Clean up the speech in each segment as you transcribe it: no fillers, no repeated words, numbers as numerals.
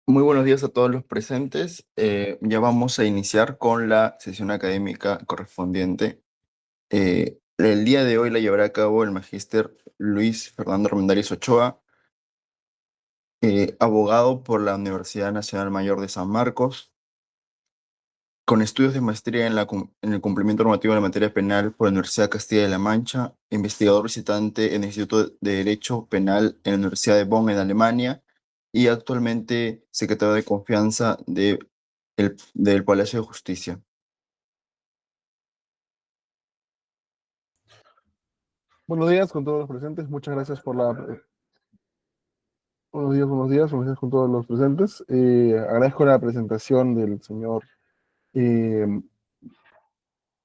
Muy buenos días a todos los presentes. Ya vamos a iniciar con la sesión académica correspondiente. El día de hoy la llevará a cabo el magíster Luis Fernando Armendariz Ochoa, abogado por la Universidad Nacional Mayor de San Marcos, con estudios de maestría en el cumplimiento normativo de la materia penal por la Universidad de Castilla de la Mancha, investigador visitante en el Instituto de Derecho Penal en la Universidad de Bonn en Alemania y actualmente secretario de confianza del Palacio de Justicia. Buenos días con todos los presentes. Muchas gracias por la... buenos días con todos los presentes. Agradezco la presentación del señor eh,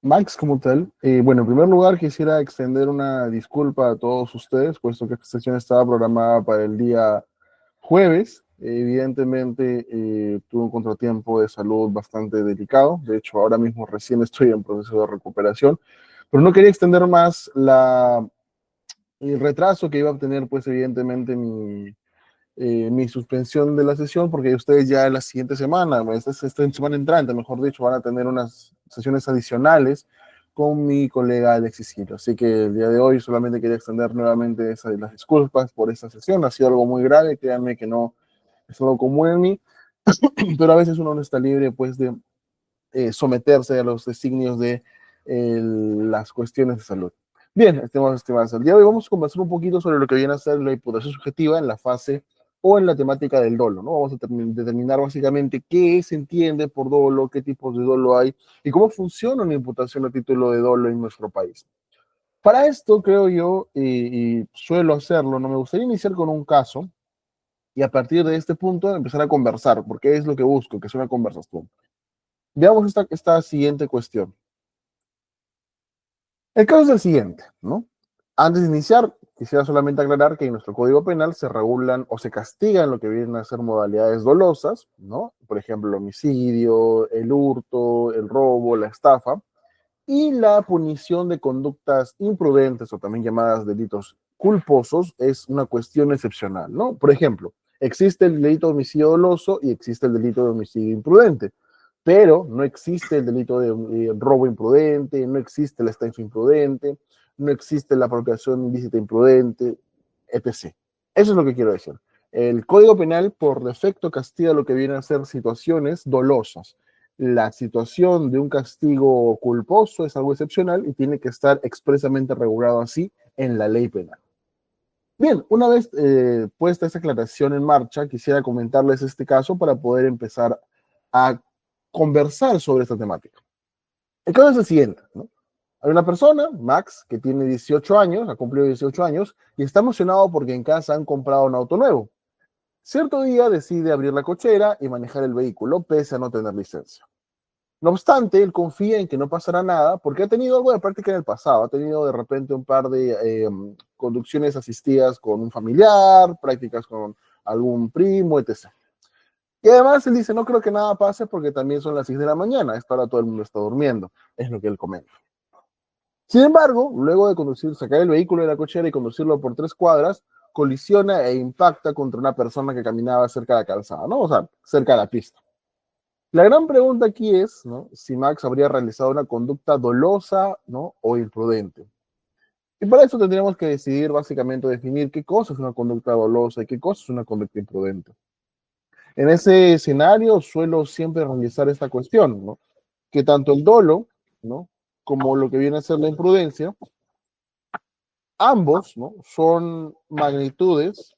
Max como tal. Bueno, en primer lugar quisiera extender una disculpa a todos ustedes, puesto que esta sesión estaba programada para el día jueves. Evidentemente tuve un contratiempo de salud bastante delicado. De hecho, ahora mismo recién estoy en proceso de recuperación, pero no quería extender más el retraso que iba a obtener, pues evidentemente mi suspensión de la sesión, porque ustedes ya la siguiente semana, esta semana entrante, mejor dicho, van a tener unas sesiones adicionales con mi colega Alexis Gil. Así que el día de hoy solamente quería extender nuevamente las disculpas por esta sesión. Ha sido algo muy grave, créanme que no es algo común en mí, pero a veces uno no está libre pues de someterse a los designios de las cuestiones de salud. Bien, estimados, el día de hoy vamos a conversar un poquito sobre lo que viene a ser la imputación subjetiva en la fase o en la temática del dolo, ¿no? Vamos a determinar básicamente qué se entiende por dolo, qué tipos de dolo hay y cómo funciona una imputación a título de dolo en nuestro país. Para esto, creo yo, y suelo hacerlo, no me gustaría iniciar con un caso y a partir de este punto empezar a conversar, porque es lo que busco, que es una conversación. Veamos esta siguiente cuestión. El caso es el siguiente, ¿no? Antes de iniciar, quisiera solamente aclarar que en nuestro Código Penal se regulan o se castigan lo que vienen a ser modalidades dolosas, ¿no? Por ejemplo, el homicidio, el hurto, el robo, la estafa, y la punición de conductas imprudentes o también llamadas delitos culposos es una cuestión excepcional, ¿no? Por ejemplo, existe el delito de homicidio doloso y existe el delito de homicidio imprudente, pero no existe el delito de robo imprudente, no existe la estafa imprudente, no existe la apropiación ilícita imprudente, etc. Eso es lo que quiero decir. El Código Penal por defecto castiga lo que vienen a ser situaciones dolosas. La situación de un castigo culposo es algo excepcional y tiene que estar expresamente regulado así en la ley penal. Bien, una vez puesta esta aclaración en marcha, quisiera comentarles este caso para poder empezar a conversar sobre esta temática. El caso es el siguiente, ¿no? Hay una persona, Max, que tiene 18 años, ha cumplido 18 años y está emocionado porque en casa han comprado un auto nuevo. Cierto día decide abrir la cochera y manejar el vehículo pese a no tener licencia. No obstante, él confía en que no pasará nada porque ha tenido algo de práctica en el pasado. Ha tenido de repente un par de conducciones asistidas con un familiar, prácticas con algún primo, etc. Y además él dice, no creo que nada pase porque también son las 6 de la mañana, esta hora todo el mundo está durmiendo, es lo que él comenta. Sin embargo, luego de sacar el vehículo de la cochera y conducirlo por 3 cuadras, colisiona e impacta contra una persona que caminaba cerca de la calzada, ¿no? O sea, cerca de la pista. La gran pregunta aquí es, ¿no? Si Max habría realizado una conducta dolosa, ¿no? O imprudente. Y para eso tendríamos que decidir básicamente definir qué cosa es una conducta dolosa y qué cosa es una conducta imprudente. En ese escenario suelo siempre realizar esta cuestión, ¿no? Que tanto el dolo, ¿no? Como lo que viene a ser la imprudencia, ambos, ¿no? Son magnitudes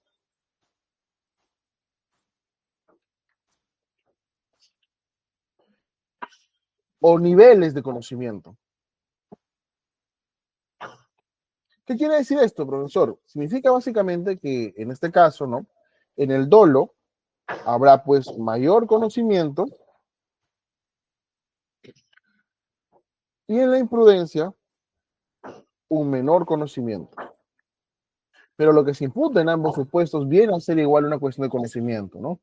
o niveles de conocimiento. ¿Qué quiere decir esto, profesor? Significa básicamente que en este caso, ¿no? En el dolo habrá pues mayor conocimiento y en la imprudencia un menor conocimiento. Pero lo que se imputa en ambos supuestos viene a ser igual una cuestión de conocimiento, ¿no?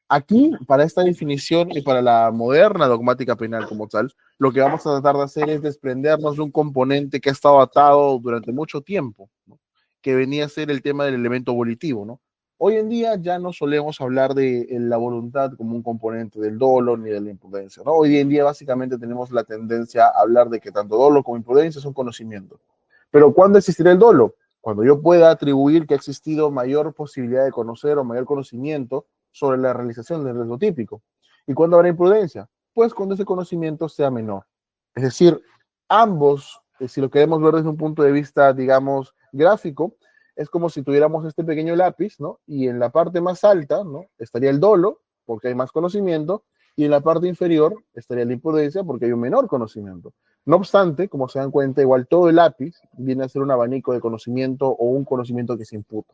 Aquí, para esta definición y para la moderna dogmática penal como tal, lo que vamos a tratar de hacer es desprendernos de un componente que ha estado atado durante mucho tiempo, ¿no? Que venía a ser el tema del elemento volitivo, ¿no? Hoy en día ya no solemos hablar de la voluntad como un componente del dolo ni de la imprudencia, ¿no? Hoy en día básicamente tenemos la tendencia a hablar de que tanto dolo como imprudencia son conocimientos. Pero ¿cuándo existirá el dolo? Cuando yo pueda atribuir que ha existido mayor posibilidad de conocer o mayor conocimiento sobre la realización del riesgo típico. ¿Y cuándo habrá imprudencia? Pues cuando ese conocimiento sea menor. Es decir, ambos, si lo queremos ver desde un punto de vista, digamos, gráfico, es como si tuviéramos este pequeño lápiz, ¿no? Y en la parte más alta, ¿no? Estaría el dolo, porque hay más conocimiento, y en la parte inferior estaría la imprudencia, porque hay un menor conocimiento. No obstante, como se dan cuenta, igual todo el lápiz viene a ser un abanico de conocimiento o un conocimiento que se imputa.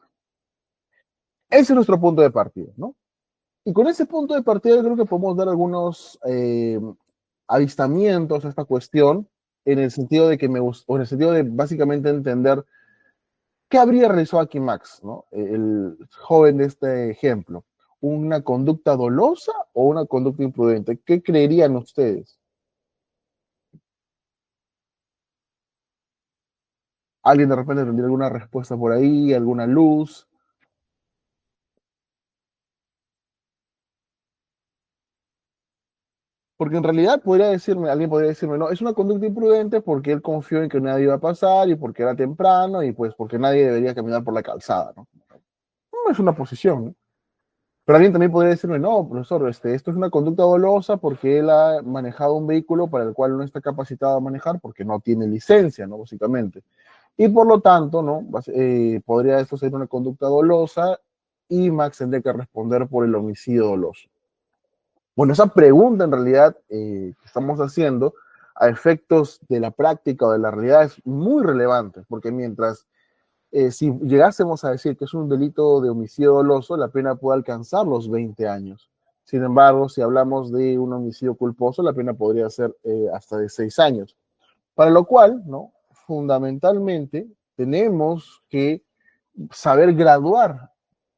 Ese es nuestro punto de partida, ¿no? Y con ese punto de partida yo creo que podemos dar algunos avistamientos a esta cuestión en el sentido de que o en el sentido de básicamente entender qué habría realizado aquí Max, ¿no? El joven de este ejemplo. ¿Una conducta dolosa o una conducta imprudente? ¿Qué creerían ustedes? ¿Alguien de repente tendría alguna respuesta por ahí, alguna luz? Porque en realidad alguien podría decirme, no, es una conducta imprudente porque él confió en que nadie iba a pasar y porque era temprano y pues porque nadie debería caminar por la calzada, ¿no? No es una posición, ¿no? Pero alguien también podría decirme, no, profesor, esto es una conducta dolosa porque él ha manejado un vehículo para el cual no está capacitado a manejar porque no tiene licencia, ¿no? Básicamente. Y por lo tanto, ¿no? Podría esto ser una conducta dolosa y Max tendría que responder por el homicidio doloso. Bueno, esa pregunta en realidad que estamos haciendo a efectos de la práctica o de la realidad es muy relevante, porque mientras si llegásemos a decir que es un delito de homicidio doloso, la pena puede alcanzar los 20 años. Sin embargo, si hablamos de un homicidio culposo, la pena podría ser hasta de 6 años. Para lo cual, ¿no? Fundamentalmente, tenemos que saber graduar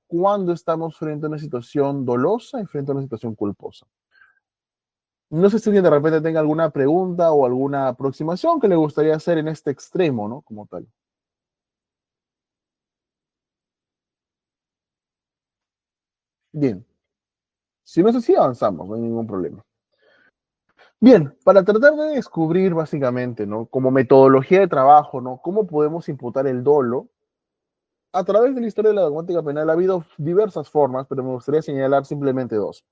cuando estamos frente a una situación dolosa y frente a una situación culposa. No sé si alguien de repente tenga alguna pregunta o alguna aproximación que le gustaría hacer en este extremo, ¿no? Como tal. Bien, si no es así, avanzamos, no hay ningún problema. Bien, para tratar de descubrir básicamente, ¿no? Como metodología de trabajo, ¿no? ¿Cómo podemos imputar el dolo? A través de la historia de la dogmática penal ha habido diversas formas, pero me gustaría señalar simplemente dos.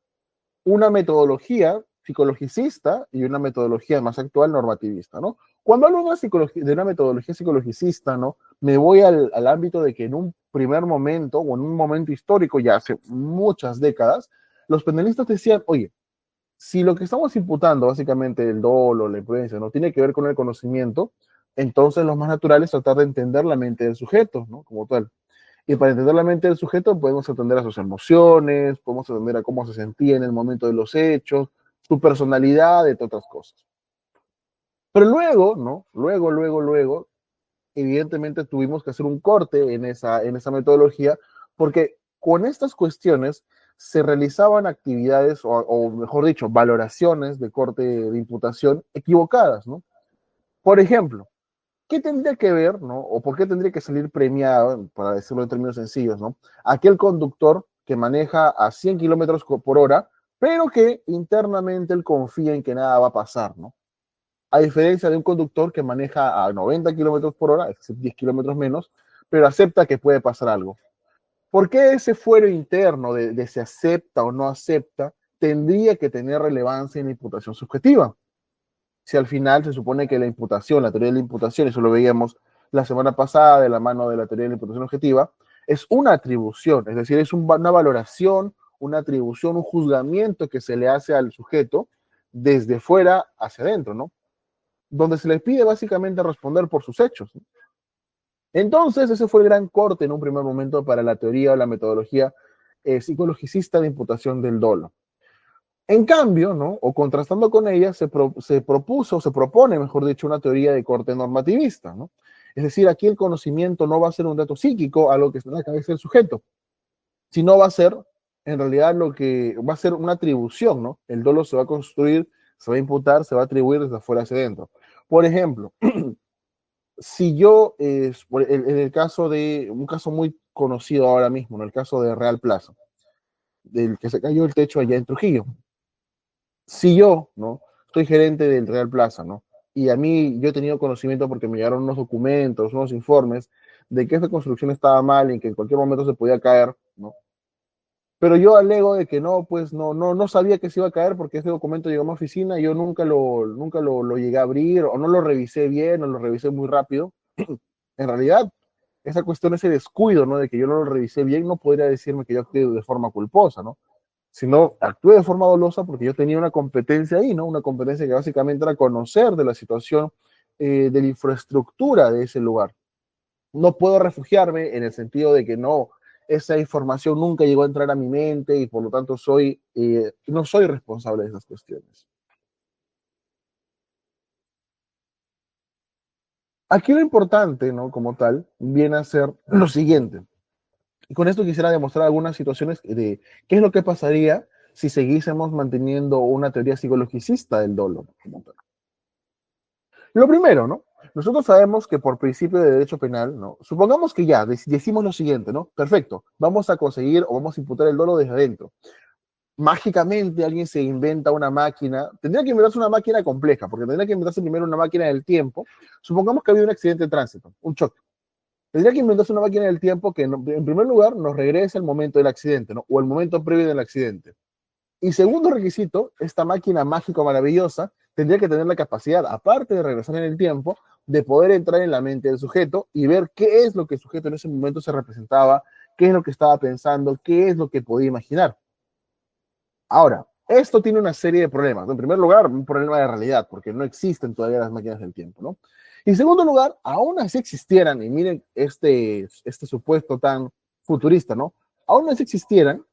Una metodología psicologicista y una metodología más actual normativista, ¿no? Cuando hablo de una metodología psicologicista, ¿no? Me voy al ámbito de que en un primer momento o en un momento histórico, ya hace muchas décadas, los penalistas decían, oye, si lo que estamos imputando, básicamente el dolo, la imprudencia, no tiene que ver con el conocimiento, entonces lo más natural es tratar de entender la mente del sujeto, ¿no? Como tal. Y para entender la mente del sujeto podemos atender a sus emociones, podemos atender a cómo se sentía en el momento de los hechos, su personalidad, entre otras cosas. Pero luego, ¿no? Luego, evidentemente tuvimos que hacer un corte en esa metodología porque con estas cuestiones se realizaban actividades o mejor dicho, valoraciones de corte de imputación equivocadas, ¿no? Por ejemplo, ¿qué tendría que ver, ¿no? O por qué tendría que salir premiado, para decirlo en términos sencillos, ¿no? Aquel conductor que maneja a 100 kilómetros por hora, pero que internamente él confía en que nada va a pasar, ¿no? A diferencia de un conductor que maneja a 90 kilómetros por hora, es decir, 10 kilómetros menos, pero acepta que puede pasar algo. ¿Por qué ese fuero interno de se acepta o no acepta tendría que tener relevancia en la imputación subjetiva? Si al final se supone que la imputación, la teoría de la imputación, eso lo veíamos la semana pasada de la mano de la teoría de la imputación objetiva, es una atribución, es decir, es una valoración, una atribución, un juzgamiento que se le hace al sujeto desde fuera hacia adentro, ¿no? Donde se le pide básicamente responder por sus hechos, ¿no? Entonces, ese fue el gran corte en un primer momento para la teoría o la metodología psicologicista de imputación del dolo. En cambio, ¿no? O contrastando con ella, se propuso, se propone, mejor dicho, una teoría de corte normativista, ¿no? Es decir, aquí el conocimiento no va a ser un dato psíquico, algo que está en la cabeza del sujeto, sino va a ser, en realidad, lo que va a ser una atribución, ¿no? El dolo se va a construir, se va a imputar, se va a atribuir desde afuera hacia adentro. Por ejemplo, si yo, en el caso de, un caso muy conocido ahora mismo, en el caso de Real Plaza, del que se cayó el techo allá en Trujillo, si yo, ¿no? Soy gerente del Real Plaza, ¿no? Y a mí, yo he tenido conocimiento porque me llegaron unos documentos, unos informes de que esta construcción estaba mal y que en cualquier momento se podía caer, ¿no? Pero yo alego de que no, pues no sabía que se iba a caer porque ese documento llegó a mi oficina y yo nunca lo llegué a abrir o no lo revisé bien o lo revisé muy rápido. En realidad, esa cuestión, ese descuido, ¿no? De que yo no lo revisé bien, no podría decirme que yo actué de forma culposa, ¿no? Sino actué de forma dolosa porque yo tenía una competencia ahí, ¿no? Una competencia que básicamente era conocer de la situación de la infraestructura de ese lugar. No puedo refugiarme en el sentido de que no, esa información nunca llegó a entrar a mi mente y por lo tanto no soy responsable de esas cuestiones. Aquí lo importante, ¿no? Como tal, viene a ser lo siguiente. Y con esto quisiera demostrar algunas situaciones de qué es lo que pasaría si siguiésemos manteniendo una teoría psicologicista del dolo, como tal. Lo primero, ¿no? Nosotros sabemos que por principio de derecho penal, ¿no? Supongamos que ya decimos lo siguiente, ¿no? Perfecto, vamos a conseguir o vamos a imputar el dolo desde adentro. Mágicamente alguien se inventa una máquina, tendría que inventarse una máquina compleja, porque tendría que inventarse primero una máquina del tiempo. Supongamos que ha habido un accidente de tránsito, un choque. Tendría que inventarse una máquina del tiempo que, en primer lugar, nos regrese al momento del accidente, ¿no? O el momento previo del accidente. Y segundo requisito, esta máquina mágica maravillosa tendría que tener la capacidad, aparte de regresar en el tiempo, de poder entrar en la mente del sujeto y ver qué es lo que el sujeto en ese momento se representaba, qué es lo que estaba pensando, qué es lo que podía imaginar. Ahora, esto tiene una serie de problemas. En primer lugar, un problema de realidad, porque no existen todavía las máquinas del tiempo, ¿no? Y en segundo lugar, aún así existieran, y miren este supuesto tan futurista, ¿no? Aún así existieran,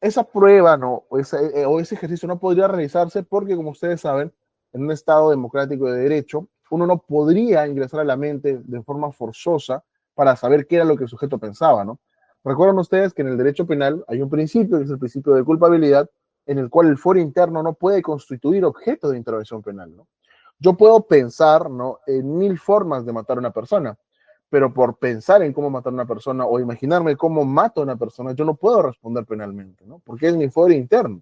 esa prueba, ¿no? O ese ejercicio no podría realizarse porque, como ustedes saben, en un Estado democrático de derecho, uno no podría ingresar a la mente de forma forzosa para saber qué era lo que el sujeto pensaba, ¿no? Recuerdan ustedes que en el derecho penal hay un principio, que es el principio de culpabilidad, en el cual el foro interno no puede constituir objeto de intervención penal, ¿no? Yo puedo pensar, ¿no? En mil formas de matar a una persona, pero por pensar en cómo matar a una persona o imaginarme cómo mato a una persona, yo no puedo responder penalmente, ¿no? Porque es mi fuero interno.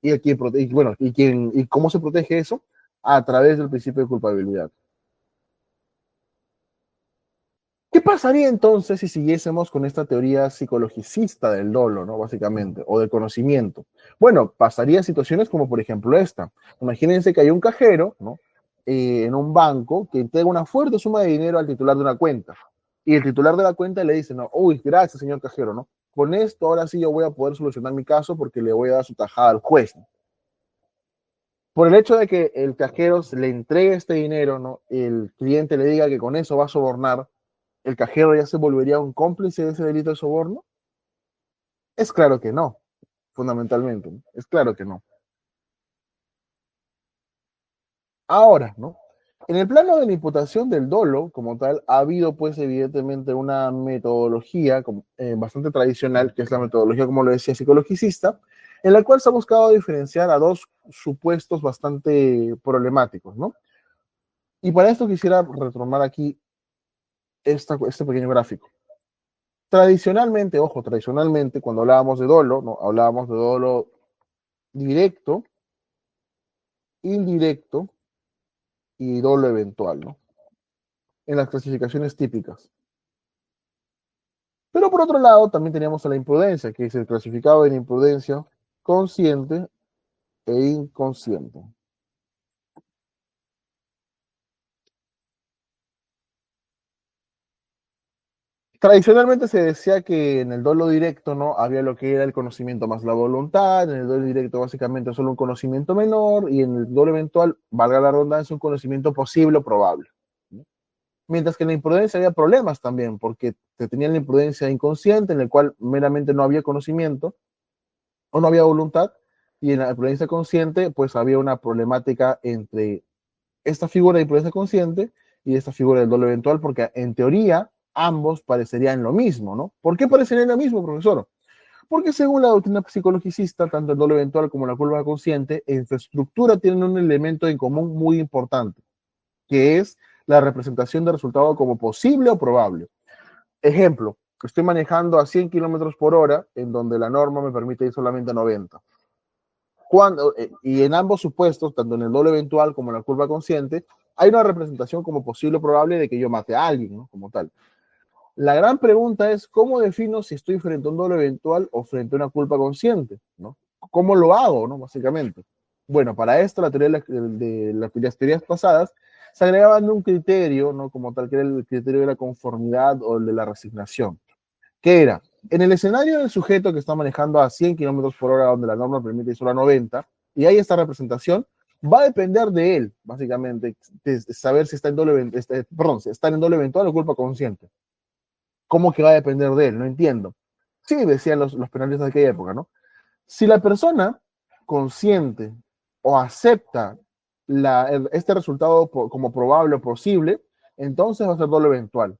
¿Y cómo se protege eso? A través del principio de culpabilidad. ¿Qué pasaría entonces si siguiésemos con esta teoría psicologicista del dolo, ¿no? Básicamente, o del conocimiento. Bueno, pasaría situaciones como por ejemplo esta. Imagínense que hay un cajero, ¿no? En un banco que entrega una fuerte suma de dinero al titular de una cuenta. Y el titular de la cuenta le dice, no, uy, gracias, señor cajero, ¿no? Con esto ahora sí yo voy a poder solucionar mi caso porque le voy a dar su tajada al juez, ¿no? Por el hecho de que el cajero le entregue este dinero, ¿no? El cliente le diga que con eso va a sobornar, ¿el cajero ya se volvería un cómplice de ese delito de soborno? Es claro que no, fundamentalmente, ¿no? Es claro que no. Ahora, ¿no? En el plano de la imputación del dolo, como tal, ha habido, pues, evidentemente, una metodología bastante tradicional, que es la metodología, como lo decía, psicologicista, en la cual se ha buscado diferenciar a dos supuestos bastante problemáticos, ¿no? Y para esto quisiera retomar aquí este pequeño gráfico. Tradicionalmente, ojo, tradicionalmente, cuando hablábamos de dolo, ¿no? Hablábamos de dolo directo, indirecto y dolo eventual, ¿no? En las clasificaciones típicas. Pero por otro lado, también teníamos a la imprudencia, que es el clasificado de la imprudencia consciente e inconsciente. Tradicionalmente se decía que en el dolo directo no había lo que era el conocimiento más la voluntad, en el dolo directo básicamente solo un conocimiento menor y en el dolo eventual, valga la redundancia, un conocimiento posible o probable. ¿No? Mientras que en la imprudencia había problemas también, porque se tenía la imprudencia inconsciente, en el cual meramente no había conocimiento o no había voluntad, y en la imprudencia consciente, pues había una problemática entre esta figura de imprudencia consciente y esta figura del dolo eventual, porque en teoría ambos parecerían lo mismo, ¿no? ¿Por qué parecerían lo mismo, profesor? Porque según la doctrina psicologicista, tanto el dolo eventual como la culpa consciente, en su estructura tienen un elemento en común muy importante, que es la representación del resultado como posible o probable. Ejemplo, estoy manejando a 100 kilómetros por hora, en donde la norma me permite ir solamente a 90. Y en ambos supuestos, tanto en el doble eventual como en la curva consciente, hay una representación como posible o probable de que yo mate a alguien, ¿no? Como tal. La gran pregunta es, ¿cómo defino si estoy frente a un doble eventual o frente a una culpa consciente? ¿No? ¿Cómo lo hago, no? Básicamente. Bueno, para esto, la teoría de las teorías pasadas se agregaban un criterio, ¿no? Como tal, que era el criterio de la conformidad o el de la resignación. ¿Qué era? En el escenario del sujeto que está manejando a 100 kilómetros por hora, donde la norma permite ir solo a 90, y hay esta representación, va a depender de él, básicamente, de saber si está en doble, perdón, si está en doble eventual o culpa consciente. ¿Cómo que va a depender de él? No entiendo. Sí, decían los penalistas de aquella época, ¿no? Si la persona consciente o acepta este resultado como probable o posible, entonces va a ser doble eventual.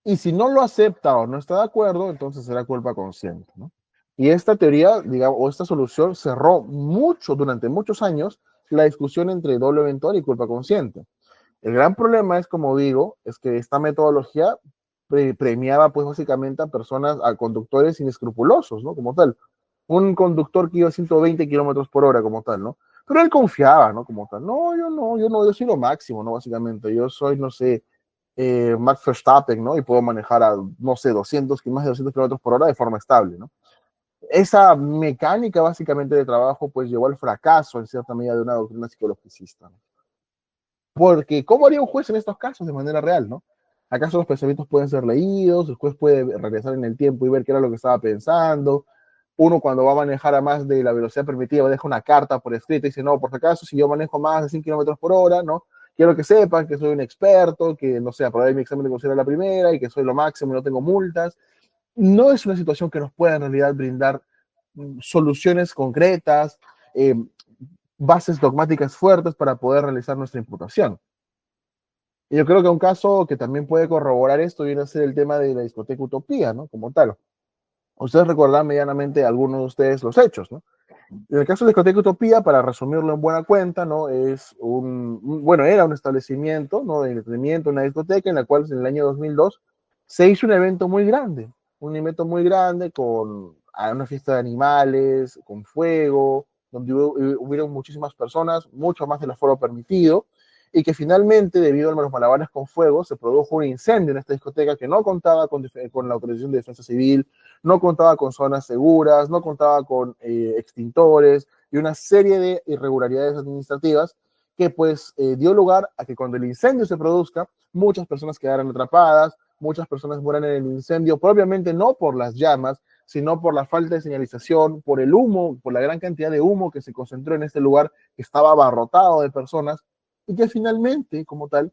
Y si no lo acepta o no está de acuerdo, entonces será culpa consciente, ¿no? Y esta teoría, digamos, o esta solución cerró durante muchos años, la discusión entre doble eventual y culpa consciente. El gran problema es, como digo, es que esta metodología premiaba pues básicamente a personas, a conductores inescrupulosos, ¿no? Como tal. Un conductor que iba a 120 kilómetros por hora como tal, ¿no? Pero él confiaba, ¿no? Como tal. No, yo soy lo máximo, ¿no? Básicamente, yo soy, no sé, Max Verstappen, ¿no? Y puedo manejar a, no sé, más de 200 kilómetros por hora de forma estable, ¿no? Esa mecánica básicamente de trabajo pues llevó al fracaso en cierta medida de una doctrina psicologicista, ¿no? Porque, ¿cómo haría un juez en estos casos de manera real, no? ¿Acaso los pensamientos pueden ser leídos? El juez puede regresar en el tiempo y ver qué era lo que estaba pensando. Uno cuando va a manejar a más de la velocidad permitida deja una carta por escrito y dice, no, por si acaso, si yo manejo más de 100 kilómetros por hora, ¿no? Quiero que sepan que soy un experto, que, no sé, aprobé mi examen de conducir a la primera y que soy lo máximo y no tengo multas. No es una situación que nos pueda en realidad brindar soluciones concretas, eh, bases dogmáticas fuertes para poder realizar nuestra imputación. Y yo creo que un caso que también puede corroborar esto viene a ser el tema de la discoteca Utopía, ¿no? Como tal. Ustedes recordarán medianamente algunos de ustedes los hechos, ¿no? En el caso de la discoteca Utopía, para resumirlo en buena cuenta, ¿no? Bueno, era un establecimiento, ¿no? De entretenimiento, una discoteca en la cual en el año 2002 se hizo un evento muy grande con una fiesta de animales, con fuego, donde hubieron muchísimas personas, mucho más del aforo permitido, y que finalmente, debido a los malabares con fuego, se produjo un incendio en esta discoteca que no contaba con la autorización de defensa civil, no contaba con zonas seguras, no contaba con extintores y una serie de irregularidades administrativas que pues dio lugar a que cuando el incendio se produzca, muchas personas quedaran atrapadas, muchas personas mueran en el incendio, propiamente no por las llamas, sino por la falta de señalización, por el humo, por la gran cantidad de humo que se concentró en este lugar que estaba abarrotado de personas y que finalmente, como tal,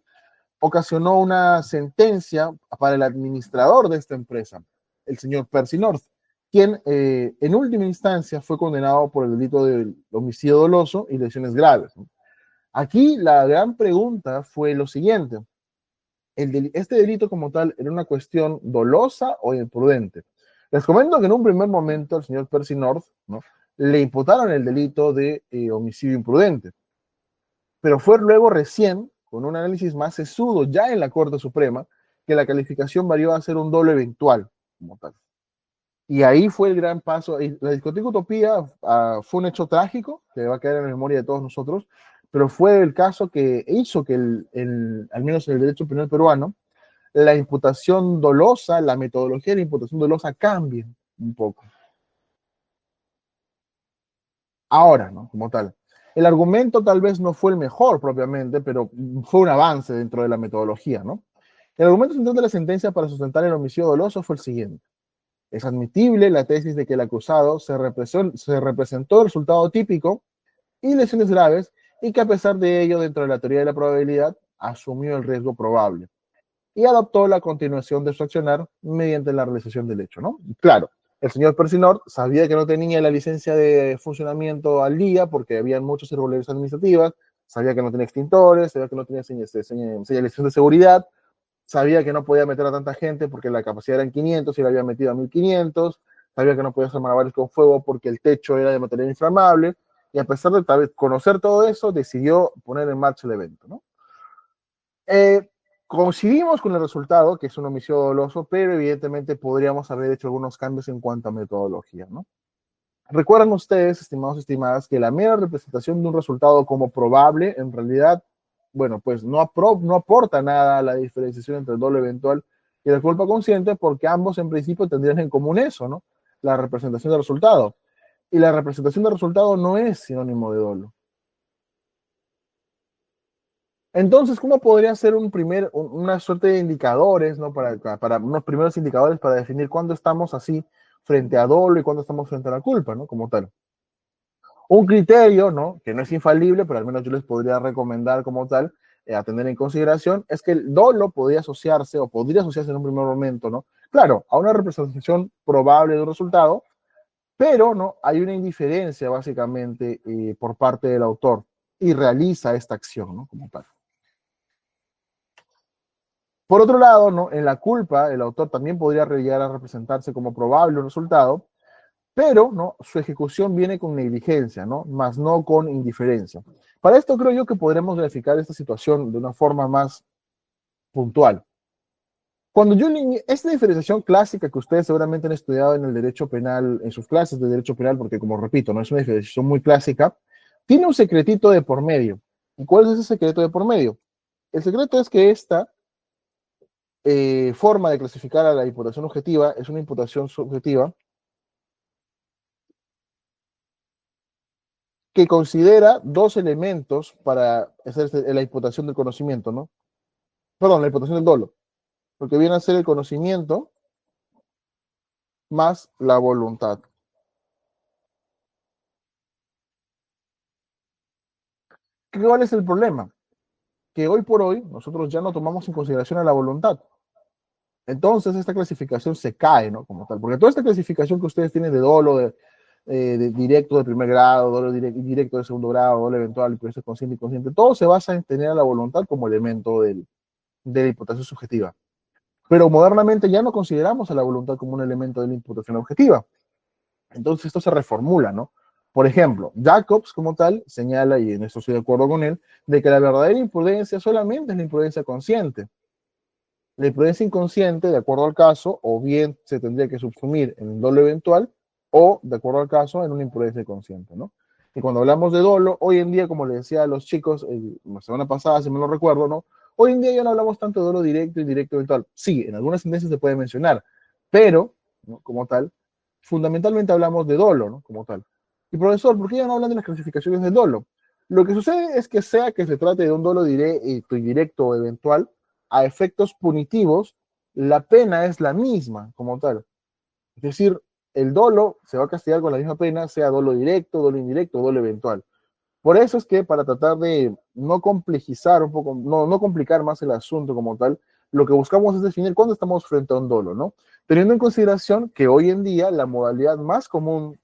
ocasionó una sentencia para el administrador de esta empresa, el señor Percy North, quien en última instancia fue condenado por el delito de homicidio doloso y lesiones graves. Aquí la gran pregunta fue lo siguiente: ¿este delito como tal era una cuestión dolosa o imprudente? Les comento que en un primer momento al señor Percy North, ¿no?, le imputaron el delito de homicidio imprudente, pero fue luego recién, con un análisis más sesudo ya en la Corte Suprema, que la calificación varió a ser un doble eventual como tal. Y ahí fue el gran paso. La discoteca Utopía fue un hecho trágico que va a quedar en la memoria de todos nosotros, pero fue el caso que hizo que, al menos en el derecho penal peruano, la imputación dolosa, la metodología de la imputación dolosa cambie un poco. Ahora, ¿no? Como tal. El argumento tal vez no fue el mejor propiamente, pero fue un avance dentro de la metodología, ¿no? El argumento central de la sentencia para sustentar el homicidio doloso fue el siguiente: es admitible la tesis de que el acusado se representó el resultado típico y lesiones graves, y que a pesar de ello, dentro de la teoría de la probabilidad, asumió el riesgo probable y adoptó la continuación de su accionar mediante la realización del hecho, ¿no? Claro, el señor Percy North sabía que no tenía la licencia de funcionamiento al día porque había muchas irregularidades administrativas, sabía que no tenía extintores, sabía que no tenía señalización de seguridad, sabía que no podía meter a tanta gente porque la capacidad eran 500 y la había metido a 1500, sabía que no podía hacer malabares con fuego porque el techo era de material inflamable, y a pesar de conocer todo eso, decidió poner en marcha el evento, ¿no? Eh, Coincidimos con el resultado, que es un homicidio doloso, pero evidentemente podríamos haber hecho algunos cambios en cuanto a metodología, ¿no? Recuerdan ustedes, estimados y estimadas, que la mera representación de un resultado como probable, en realidad, bueno, pues no aporta nada a la diferenciación entre el dolo eventual y la culpa consciente, porque ambos en principio tendrían en común eso, ¿no? La representación del resultado. Y la representación del resultado no es sinónimo de dolo. Entonces, ¿cómo podría ser una suerte de indicadores, ¿no? Para unos primeros indicadores para definir cuándo estamos así frente a dolo y cuándo estamos frente a la culpa, ¿no? Como tal. Un criterio, ¿no? Que no es infalible, pero al menos yo les podría recomendar como tal, a tener en consideración, es que el dolo podría asociarse o podría asociarse en un primer momento, ¿no? Claro, a una representación probable de un resultado, pero, ¿no? Hay una indiferencia básicamente por parte del autor y realiza esta acción, ¿no? Como tal. Por otro lado, ¿no? En la culpa, el autor también podría llegar a representarse como probable un resultado, pero ¿no? Su ejecución viene con negligencia, ¿no? Más no con indiferencia. Para esto creo yo que podremos verificar esta situación de una forma más puntual. Cuando yo esta diferenciación clásica que ustedes seguramente han estudiado en el derecho penal, en sus clases de derecho penal, porque como repito, no es una diferenciación muy clásica, tiene un secretito de por medio. ¿Y cuál es ese secreto de por medio? El secreto es que esta forma de clasificar a la imputación objetiva es una imputación subjetiva que considera dos elementos para hacer la imputación del conocimiento, ¿no? Perdón, la imputación del dolo, porque viene a ser el conocimiento más la voluntad. ¿Cuál es el problema? Que hoy por hoy nosotros ya no tomamos en consideración a la voluntad. Entonces esta clasificación se cae, ¿no? Como tal, porque toda esta clasificación que ustedes tienen de dolo, de directo de primer grado, dolo directo de segundo grado, dolo eventual, imprudencia consciente y consciente, todo se basa en tener a la voluntad como elemento de la imputación subjetiva. Pero modernamente ya no consideramos a la voluntad como un elemento de la imputación objetiva. Entonces esto se reformula, ¿no? Por ejemplo, Jacobs como tal señala, y en esto estoy de acuerdo con él, de que la verdadera imprudencia solamente es la imprudencia consciente. La imprudencia inconsciente, de acuerdo al caso, o bien se tendría que subsumir en un dolo eventual, o, de acuerdo al caso, en una imprudencia consciente, ¿no? Y cuando hablamos de dolo, hoy en día, como le decía a los chicos, la semana pasada, si me lo recuerdo, ¿no? Hoy en día ya no hablamos tanto de dolo directo y directo eventual. Sí, en algunas sentencias se puede mencionar, pero, ¿no? Como tal, fundamentalmente hablamos de dolo, ¿no? Como tal. Y profesor, ¿por qué ya no hablan de las clasificaciones del dolo? Lo que sucede es que sea que se trate de un dolo directo y directo o eventual, a efectos punitivos, la pena es la misma como tal. Es decir, el dolo se va a castigar con la misma pena, sea dolo directo, dolo indirecto, dolo eventual. Por eso es que para tratar de no complejizar un poco, no complicar más el asunto como tal, lo que buscamos es definir cuándo estamos frente a un dolo, ¿no? Teniendo en consideración que hoy en día la modalidad más común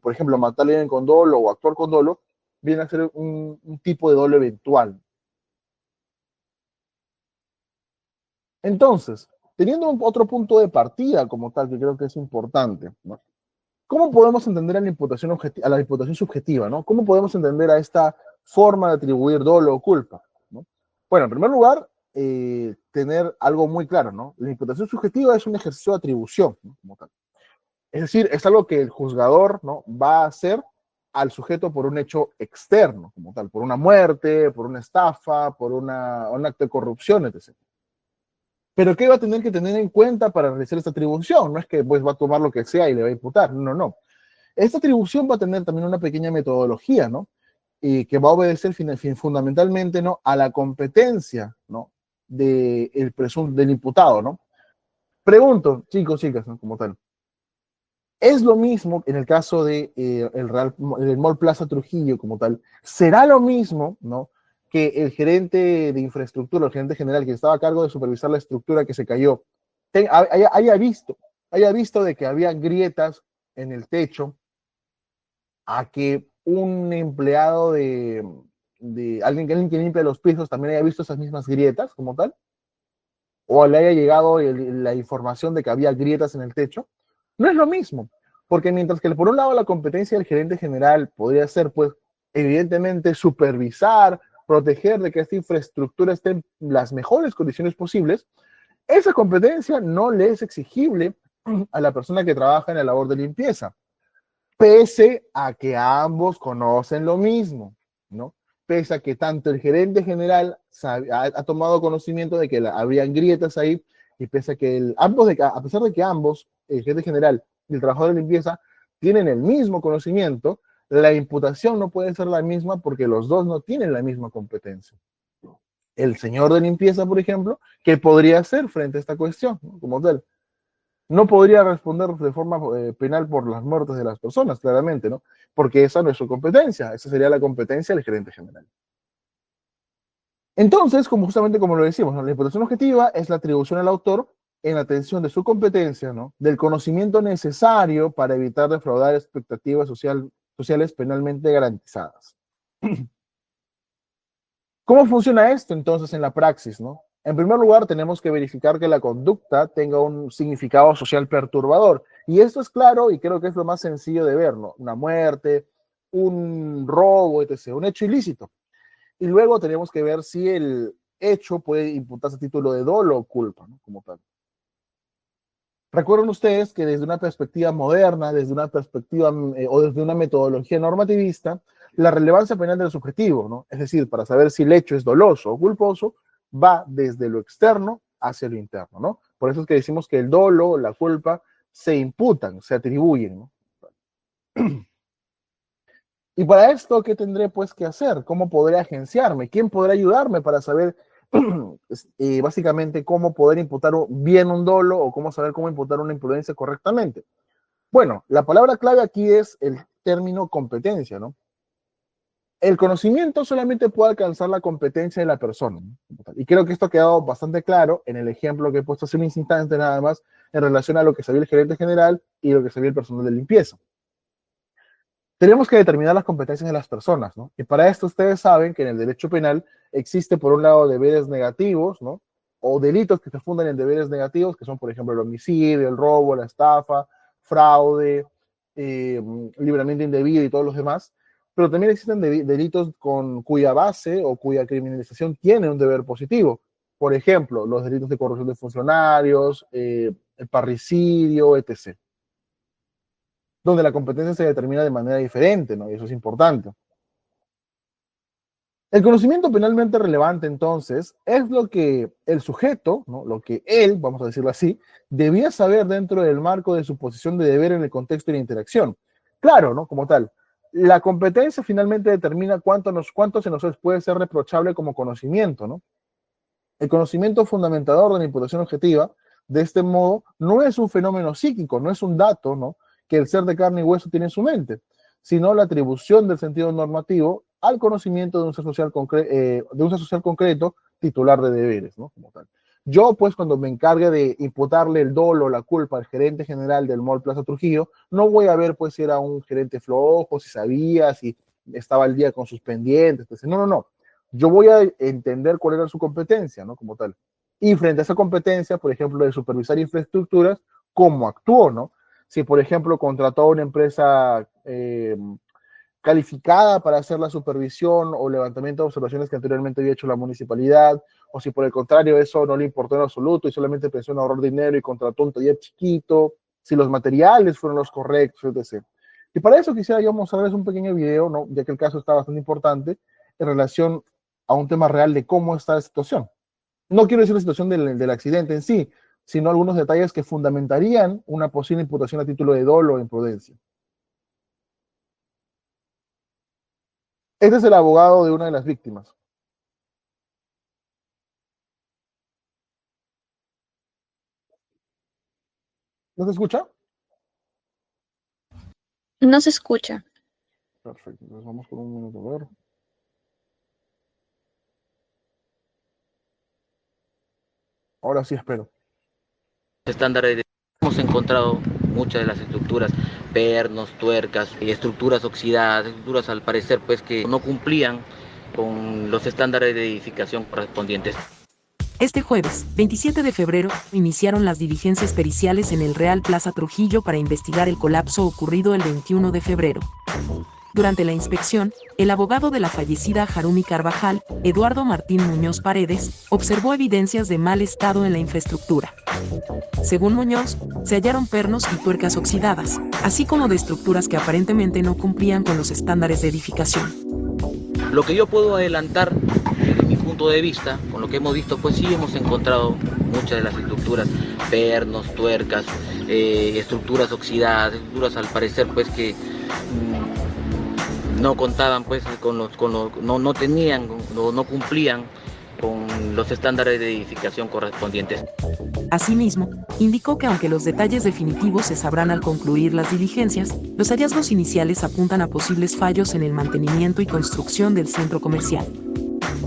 por ejemplo, matar a alguien con dolo o actuar con dolo, viene a ser un tipo de dolo eventual. Entonces, teniendo otro punto de partida como tal, que creo que es importante, ¿no? ¿Cómo podemos entender a la imputación subjetiva, ¿no? ¿Cómo podemos entender a esta forma de atribuir dolo o culpa, ¿no? Bueno, en primer lugar, tener algo muy claro, ¿no? La imputación subjetiva es un ejercicio de atribución, ¿no? Como tal. Es decir, es algo que el juzgador, ¿no? Va a hacer al sujeto por un hecho externo, como tal, por una muerte, por una estafa, por un acto de corrupción, etc. Pero ¿qué va a tener que tener en cuenta para realizar esta atribución? No es que pues va a tomar lo que sea y le va a imputar, no, no. Esta atribución va a tener también una pequeña metodología, ¿no? Y que va a obedecer fundamentalmente, ¿no? A la competencia, ¿no? Del imputado, ¿no? Pregunto, chicos, chicas, ¿no? Como tal. Es lo mismo en el caso de el Mall Plaza Trujillo como tal. ¿Será lo mismo, ¿no? Que el gerente de infraestructura, el gerente general que estaba a cargo de supervisar la estructura que se cayó, haya visto de que había grietas en el techo, a que un empleado de alguien que limpia los pisos también haya visto esas mismas grietas como tal, o le haya llegado la información de que había grietas en el techo? No es lo mismo, porque mientras que por un lado la competencia del gerente general podría ser, pues, evidentemente supervisar proteger de que esta infraestructura esté en las mejores condiciones posibles, esa competencia no le es exigible a la persona que trabaja en la labor de limpieza, pese a que ambos conocen lo mismo, ¿no? Pese a que tanto el gerente general ha tomado conocimiento de que habrían grietas ahí, y pese a que a pesar de que ambos, el gerente general y el trabajador de limpieza, tienen el mismo conocimiento, la imputación no puede ser la misma porque los dos no tienen la misma competencia. El señor de limpieza, por ejemplo, ¿qué podría hacer frente a esta cuestión, ¿no? Como tal, no podría responder de forma penal por las muertes de las personas, claramente, ¿no? Porque esa no es su competencia, esa sería la competencia del gerente general. Entonces, justamente como lo decimos, ¿no? La imputación objetiva es la atribución al autor en atención de su competencia, ¿no? Del conocimiento necesario para evitar defraudar expectativas sociales penalmente garantizadas. ¿Cómo funciona esto entonces en la praxis, no? En primer lugar, tenemos que verificar que la conducta tenga un significado social perturbador. Y esto es claro y creo que es lo más sencillo de ver, ¿no? Una muerte, un robo, etc., un hecho ilícito. Y luego tenemos que ver si el hecho puede imputarse a título de dolo o culpa, ¿no? Como tal. Recuerden ustedes que desde una perspectiva moderna, desde una perspectiva o desde una metodología normativista, la relevancia penal del subjetivo, ¿no? Es decir, para saber si el hecho es doloso o culposo, va desde lo externo hacia lo interno, ¿no? Por eso es que decimos que el dolo, la culpa, se imputan, se atribuyen, ¿no? Y para esto, ¿qué tendré pues que hacer? ¿Cómo podré agenciarme? ¿Quién podrá ayudarme para saber básicamente cómo poder imputar bien un dolo o cómo saber cómo imputar una imprudencia correctamente? Bueno, la palabra clave aquí es el término competencia, ¿no? El conocimiento solamente puede alcanzar la competencia de la persona, ¿no? Y creo que esto ha quedado bastante claro en el ejemplo que he puesto hace un instante nada más en relación a lo que sabía el gerente general y lo que sabía el personal de limpieza. Tenemos que determinar las competencias de las personas, ¿no? Y para esto ustedes saben que en el derecho penal existe por un lado deberes negativos, ¿no? O delitos que se fundan en deberes negativos, que son por ejemplo el homicidio, el robo, la estafa, fraude, libramiento indebido y todos los demás. Pero también existen delitos cuya base o cuya criminalización tiene un deber positivo. Por ejemplo, los delitos de corrupción de funcionarios, el parricidio, etc., donde la competencia se determina de manera diferente, ¿no? Y eso es importante. El conocimiento penalmente relevante, entonces, es lo que el sujeto, ¿no? Lo que él, vamos a decirlo así, debía saber dentro del marco de su posición de deber en el contexto de la interacción. Claro, ¿no? Como tal, la competencia finalmente determina cuánto se nos puede ser reprochable como conocimiento, ¿no? El conocimiento fundamentador de la imputación objetiva, de este modo, no es un fenómeno psíquico, no es un dato, ¿no?, que el ser de carne y hueso tiene en su mente, sino la atribución del sentido normativo al conocimiento de un ser social, concreto titular de deberes, ¿no? Como tal. Yo, pues, cuando me encargue de imputarle el dolo o la culpa al gerente general del Mall Plaza Trujillo, no voy a ver, pues, si era un gerente flojo, si sabía, si estaba al día con sus pendientes, etc. No. Yo voy a entender cuál era su competencia, ¿no? Como tal. Y frente a esa competencia, por ejemplo, de supervisar infraestructuras, ¿cómo actuó, no? Si, por ejemplo, contrató a una empresa calificada para hacer la supervisión o levantamiento de observaciones que anteriormente había hecho la municipalidad, o si por el contrario eso no le importó en absoluto y solamente pensó en ahorrar dinero y contrató un taller chiquito, si los materiales fueron los correctos, etc. Y para eso quisiera yo mostrarles un pequeño video, ¿no?, ya que el caso está bastante importante en relación a un tema real de cómo está la situación. No quiero decir la situación del accidente en sí, sino algunos detalles que fundamentarían una posible imputación a título de dolo o imprudencia. Este es el abogado de una de las víctimas. ¿No se escucha? No se escucha. Perfecto, entonces vamos por un minuto a ver. Ahora sí espero. Estándares hemos encontrado muchas de las estructuras, pernos, tuercas y estructuras oxidadas, estructuras al parecer pues que no cumplían con los estándares de edificación correspondientes. Este jueves, 27 de febrero, iniciaron las diligencias periciales en el Real Plaza Trujillo para investigar el colapso ocurrido el 21 de febrero. Durante la inspección, el abogado de la fallecida Harumi Carvajal, Eduardo Martín Muñoz Paredes, observó evidencias de mal estado en la infraestructura. Según Muñoz, se hallaron pernos y tuercas oxidadas, así como de estructuras que aparentemente no cumplían con los estándares de edificación. Lo que yo puedo adelantar desde mi punto de vista, con lo que hemos visto, pues sí hemos encontrado muchas de las estructuras, pernos, tuercas, estructuras oxidadas, estructuras al parecer pues que no contaban pues no tenían, no cumplían con los estándares de edificación correspondientes. Asimismo, indicó que aunque los detalles definitivos se sabrán al concluir las diligencias, los hallazgos iniciales apuntan a posibles fallos en el mantenimiento y construcción del centro comercial.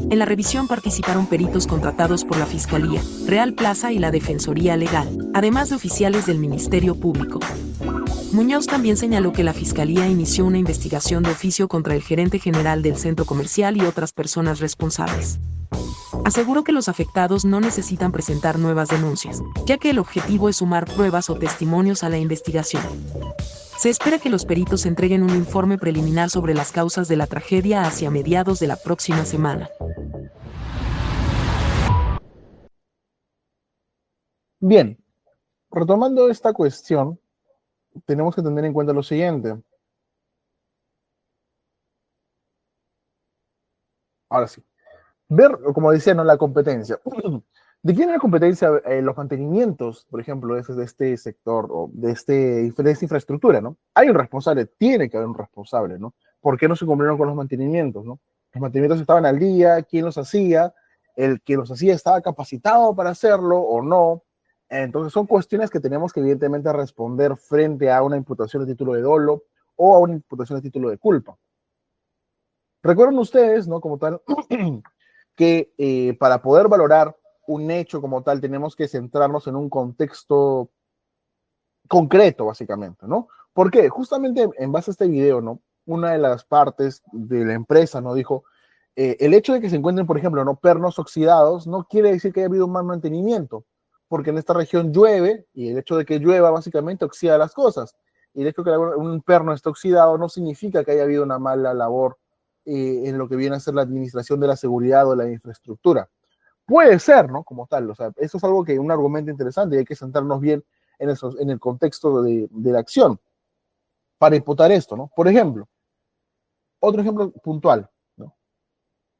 En la revisión participaron peritos contratados por la Fiscalía, Real Plaza y la Defensoría Legal, además de oficiales del Ministerio Público. Muñoz también señaló que la Fiscalía inició una investigación de oficio contra el gerente general del centro comercial y otras personas responsables. Aseguró que los afectados no necesitan presentar nuevas denuncias, ya que el objetivo es sumar pruebas o testimonios a la investigación. Se espera que los peritos entreguen un informe preliminar sobre las causas de la tragedia hacia mediados de la próxima semana. Bien, retomando esta cuestión, tenemos que tener en cuenta lo siguiente. Ahora sí. Ver, como decía, ¿no? La competencia. ¿De quién es la competencia? Los mantenimientos, por ejemplo, de este sector o de esta infraestructura, ¿no? Hay un responsable, tiene que haber un responsable, ¿no? ¿Por qué no se cumplieron con los mantenimientos, ¿no? Los mantenimientos estaban al día, ¿quién los hacía? ¿El que los hacía estaba capacitado para hacerlo o no? Entonces son cuestiones que tenemos que evidentemente responder frente a una imputación de título de dolo o a una imputación de título de culpa. Recuerden ustedes, ¿no? Como tal, que para poder valorar un hecho como tal tenemos que centrarnos en un contexto concreto, básicamente, ¿no? ¿Por qué? Justamente en base a este video, ¿no? Una de las partes de la empresa, ¿no? Dijo, el hecho de que se encuentren, por ejemplo, ¿no? Pernos oxidados no quiere decir que haya habido un mal mantenimiento, porque en esta región llueve y el hecho de que llueva básicamente oxida las cosas. Y el hecho de que un perno esté oxidado no significa que haya habido una mala labor en lo que viene a ser la administración de la seguridad o la infraestructura. Puede ser, ¿no? Como tal, o sea, eso es algo que un argumento interesante y hay que centrarnos bien en el contexto de la acción para imputar esto, ¿no? Por ejemplo, otro ejemplo puntual, ¿no?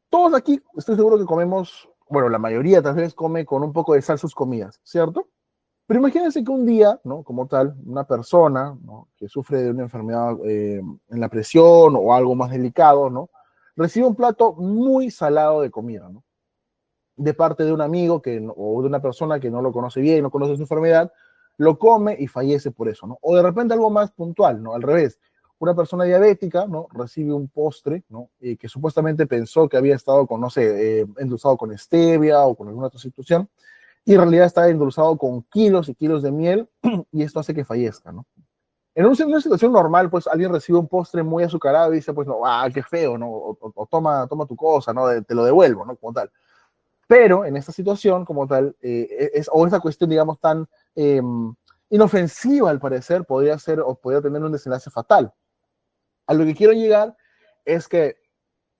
Todos aquí, estoy seguro que comemos, bueno, la mayoría tal vez come con un poco de sal sus comidas, ¿cierto? Pero imagínense que un día, ¿no? Como tal, una persona, ¿no? Que sufre de una enfermedad en la presión o algo más delicado, ¿no? Recibe un plato muy salado de comida, ¿no? De parte de un amigo o de una persona que no lo conoce bien, no conoce su enfermedad, lo come y fallece por eso, ¿no? O de repente algo más puntual, ¿no? Al revés, una persona diabética, ¿no? Recibe un postre, ¿no? Que supuestamente pensó que había estado con, no sé, endulzado con stevia o con alguna otra situación, y en realidad está endulzado con kilos y kilos de miel, y esto hace que fallezca, ¿no? En una situación normal, pues alguien recibe un postre muy azucarado y dice, pues, no, qué feo, ¿no? O toma tu cosa, ¿no? Te lo devuelvo, ¿no? Como tal. Pero en esta situación, como tal, o esta cuestión, digamos, tan inofensiva al parecer, podría ser o podría tener un desenlace fatal. A lo que quiero llegar es que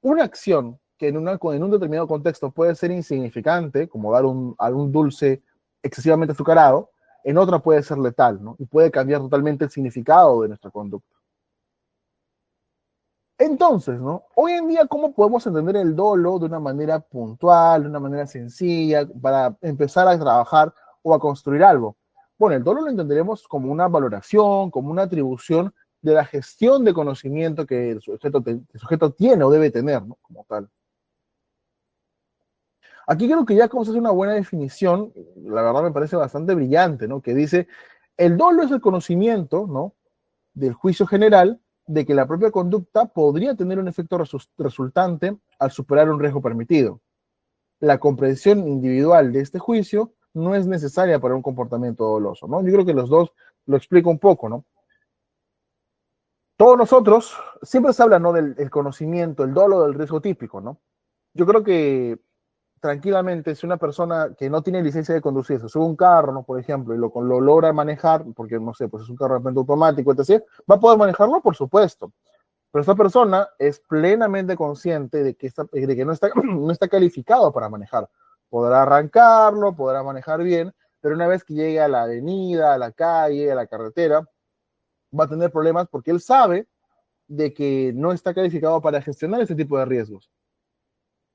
una acción que en un determinado contexto puede ser insignificante, como dar algún dulce excesivamente azucarado, en otra puede ser letal, ¿no? Y puede cambiar totalmente el significado de nuestra conducta. Entonces, ¿no? Hoy en día, ¿cómo podemos entender el dolo de una manera puntual, de una manera sencilla, para empezar a trabajar o a construir algo? Bueno, el dolo lo entenderemos como una valoración, como una atribución de la gestión de conocimiento que el sujeto tiene o debe tener, ¿no? Como tal. Aquí creo que ya como se hace una buena definición, la verdad me parece bastante brillante, ¿no? Que dice, el dolo es el conocimiento, ¿no? Del juicio general de que la propia conducta podría tener un efecto resultante al superar un riesgo permitido. La comprensión individual de este juicio no es necesaria para un comportamiento doloso, ¿no? Yo creo que los dos lo explico un poco, ¿no? Todos nosotros, siempre se habla, ¿no? Del conocimiento, el dolo del riesgo típico, ¿no? Yo creo que tranquilamente, si una persona que no tiene licencia de conducir se sube un carro, ¿no? Por ejemplo, y lo logra manejar, porque no sé, pues es un carro de repente automático, etc., ¿va a poder manejarlo? Por supuesto. Pero esta persona es plenamente consciente de que no está, no está calificado para manejar. Podrá arrancarlo, podrá manejar bien, pero una vez que llegue a la avenida, a la calle, a la carretera, va a tener problemas porque él sabe de que no está calificado para gestionar ese tipo de riesgos.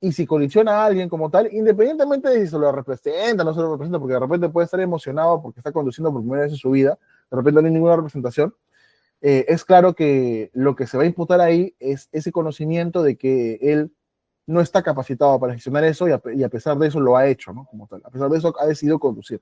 Y si colisiona a alguien como tal, independientemente de si se lo representa o no se lo representa, porque de repente puede estar emocionado porque está conduciendo por primera vez en su vida, de repente no hay ninguna representación, es claro que lo que se va a imputar ahí es ese conocimiento de que él no está capacitado para gestionar eso y a pesar de eso lo ha hecho, ¿no? Como tal. A pesar de eso ha decidido conducir.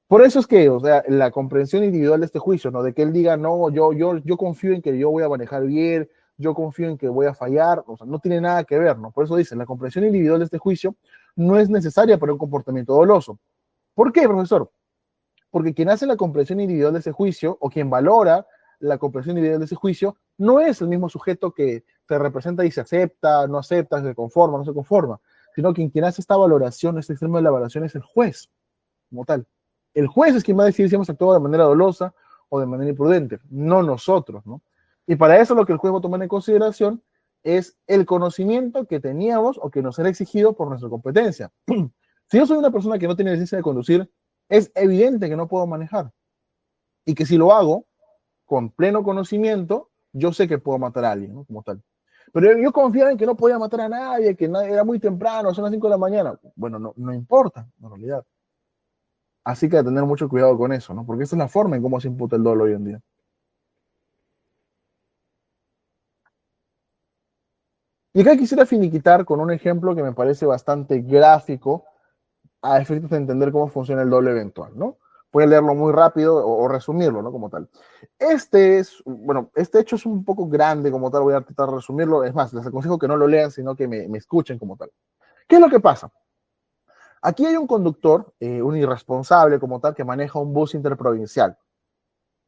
Por eso es que, o sea, la comprensión individual de este juicio, ¿no? De que él diga, no, yo confío en que yo voy a manejar bien, yo confío en que voy a fallar, o sea, no tiene nada que ver, ¿no? Por eso dicen, la comprensión individual de este juicio no es necesaria para un comportamiento doloso. ¿Por qué, profesor? Porque quien hace la comprensión individual de ese juicio o quien valora la comprensión individual de ese juicio no es el mismo sujeto que se representa y se acepta, no acepta, se conforma, no se conforma, sino que quien hace esta valoración, este extremo de la valoración es el juez, como tal. El juez es quien va a decidir si hemos actuado de manera dolosa o de manera imprudente, no nosotros, ¿no? Y para eso lo que el juez va a tomar en consideración es el conocimiento que teníamos o que nos era exigido por nuestra competencia. Si yo soy una persona que no tiene licencia de conducir, es evidente que no puedo manejar. Y que si lo hago con pleno conocimiento, yo sé que puedo matar a alguien, ¿no? Como tal. Pero yo confiaba en que no podía matar a nadie, que era muy temprano, son las 5 de la mañana. Bueno, no importa, en realidad. Así que hay que tener mucho cuidado con eso, ¿no? Porque esa es la forma en cómo se imputa el dolo hoy en día. Y acá quisiera finiquitar con un ejemplo que me parece bastante gráfico a efectos de entender cómo funciona el dolo eventual, ¿no? Voy a leerlo muy rápido o resumirlo, ¿no? Como tal. Este hecho es un poco grande como tal, voy a tratar de resumirlo. Es más, les aconsejo que no lo lean, sino que me escuchen como tal. ¿Qué es lo que pasa? Aquí hay un conductor, un irresponsable como tal, que maneja un bus interprovincial.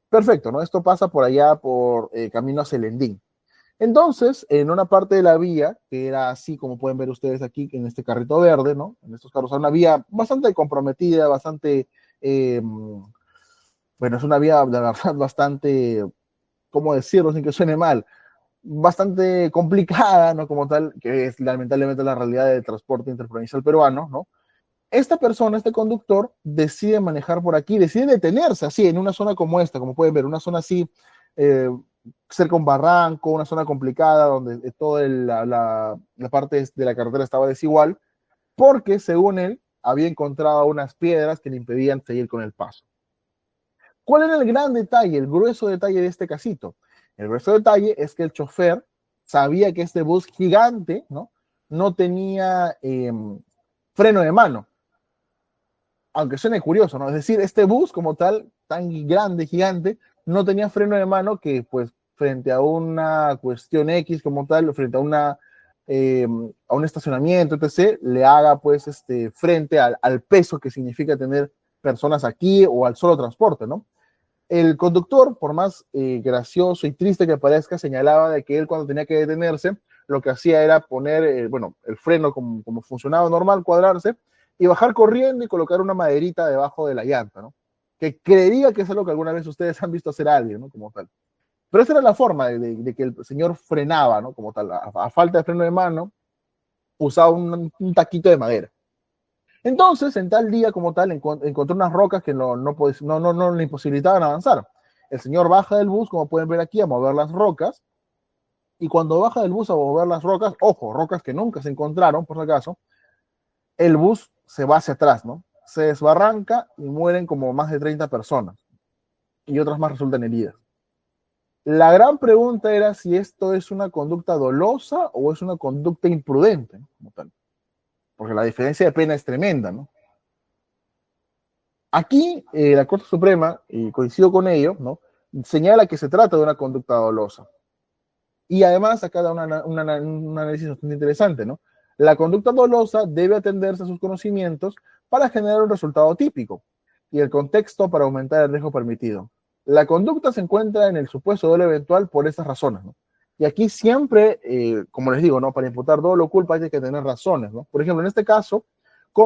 Perfecto, ¿no? Esto pasa por allá, por camino a Celendín. Entonces, en una parte de la vía, que era así como pueden ver ustedes aquí, en este carrito verde, ¿no? En estos carros, una vía bastante comprometida, bastante, bueno, es una vía, de verdad, bastante, ¿cómo decirlo sin que suene mal? Bastante complicada, ¿no? Como tal, que es lamentablemente la realidad del transporte interprovincial peruano, ¿no? Esta persona, este conductor, decide manejar por aquí, decide detenerse así, en una zona como esta, como pueden ver, una zona así, cerca de un barranco, una zona complicada, donde toda la parte de la carretera estaba desigual, porque según él, había encontrado unas piedras que le impedían seguir con el paso. ¿Cuál era el gran detalle, el grueso detalle de este casito? El grueso detalle es que el chofer sabía que este bus gigante, ¿no? No tenía freno de mano. Aunque suene curioso, ¿no? Es decir, este bus como tal, tan grande, gigante, no tenía freno de mano que, pues, frente a una cuestión X como tal, frente a un estacionamiento, etc., le haga, pues, frente al peso que significa tener personas aquí o al solo transporte, ¿no? El conductor, por más gracioso y triste que parezca, señalaba de que él cuando tenía que detenerse, lo que hacía era poner, el freno como funcionaba normal, cuadrarse, y bajar corriendo y colocar una maderita debajo de la llanta, ¿no? Que creería que es algo que alguna vez ustedes han visto hacer a alguien, ¿no? Como tal. Pero esa era la forma de que el señor frenaba, ¿no? Como tal, a falta de freno de mano, usaba un taquito de madera. Entonces, en tal día como tal, encontró unas rocas que no le imposibilitaban avanzar. El señor baja del bus, como pueden ver aquí, a mover las rocas, y cuando baja del bus a mover las rocas, ojo, rocas que nunca se encontraron, por si acaso, el bus se va hacia atrás, ¿no? Se desbarranca y mueren como más de 30 personas. Y otras más resultan heridas. La gran pregunta era si esto es una conducta dolosa o es una conducta imprudente, ¿no? Como tal. Porque la diferencia de pena es tremenda, ¿no? Aquí la Corte Suprema, y coincido con ello, ¿no? Señala que se trata de una conducta dolosa. Y además acá da un análisis bastante interesante, ¿no? La conducta dolosa debe atenderse a sus conocimientos para generar un resultado típico y el contexto para aumentar el riesgo permitido. La conducta se encuentra en el supuesto dolo eventual por esas razones, ¿no? Y aquí siempre, como les digo, ¿no? Para imputar dolo o culpa hay que tener razones, ¿no? Por ejemplo, en este caso,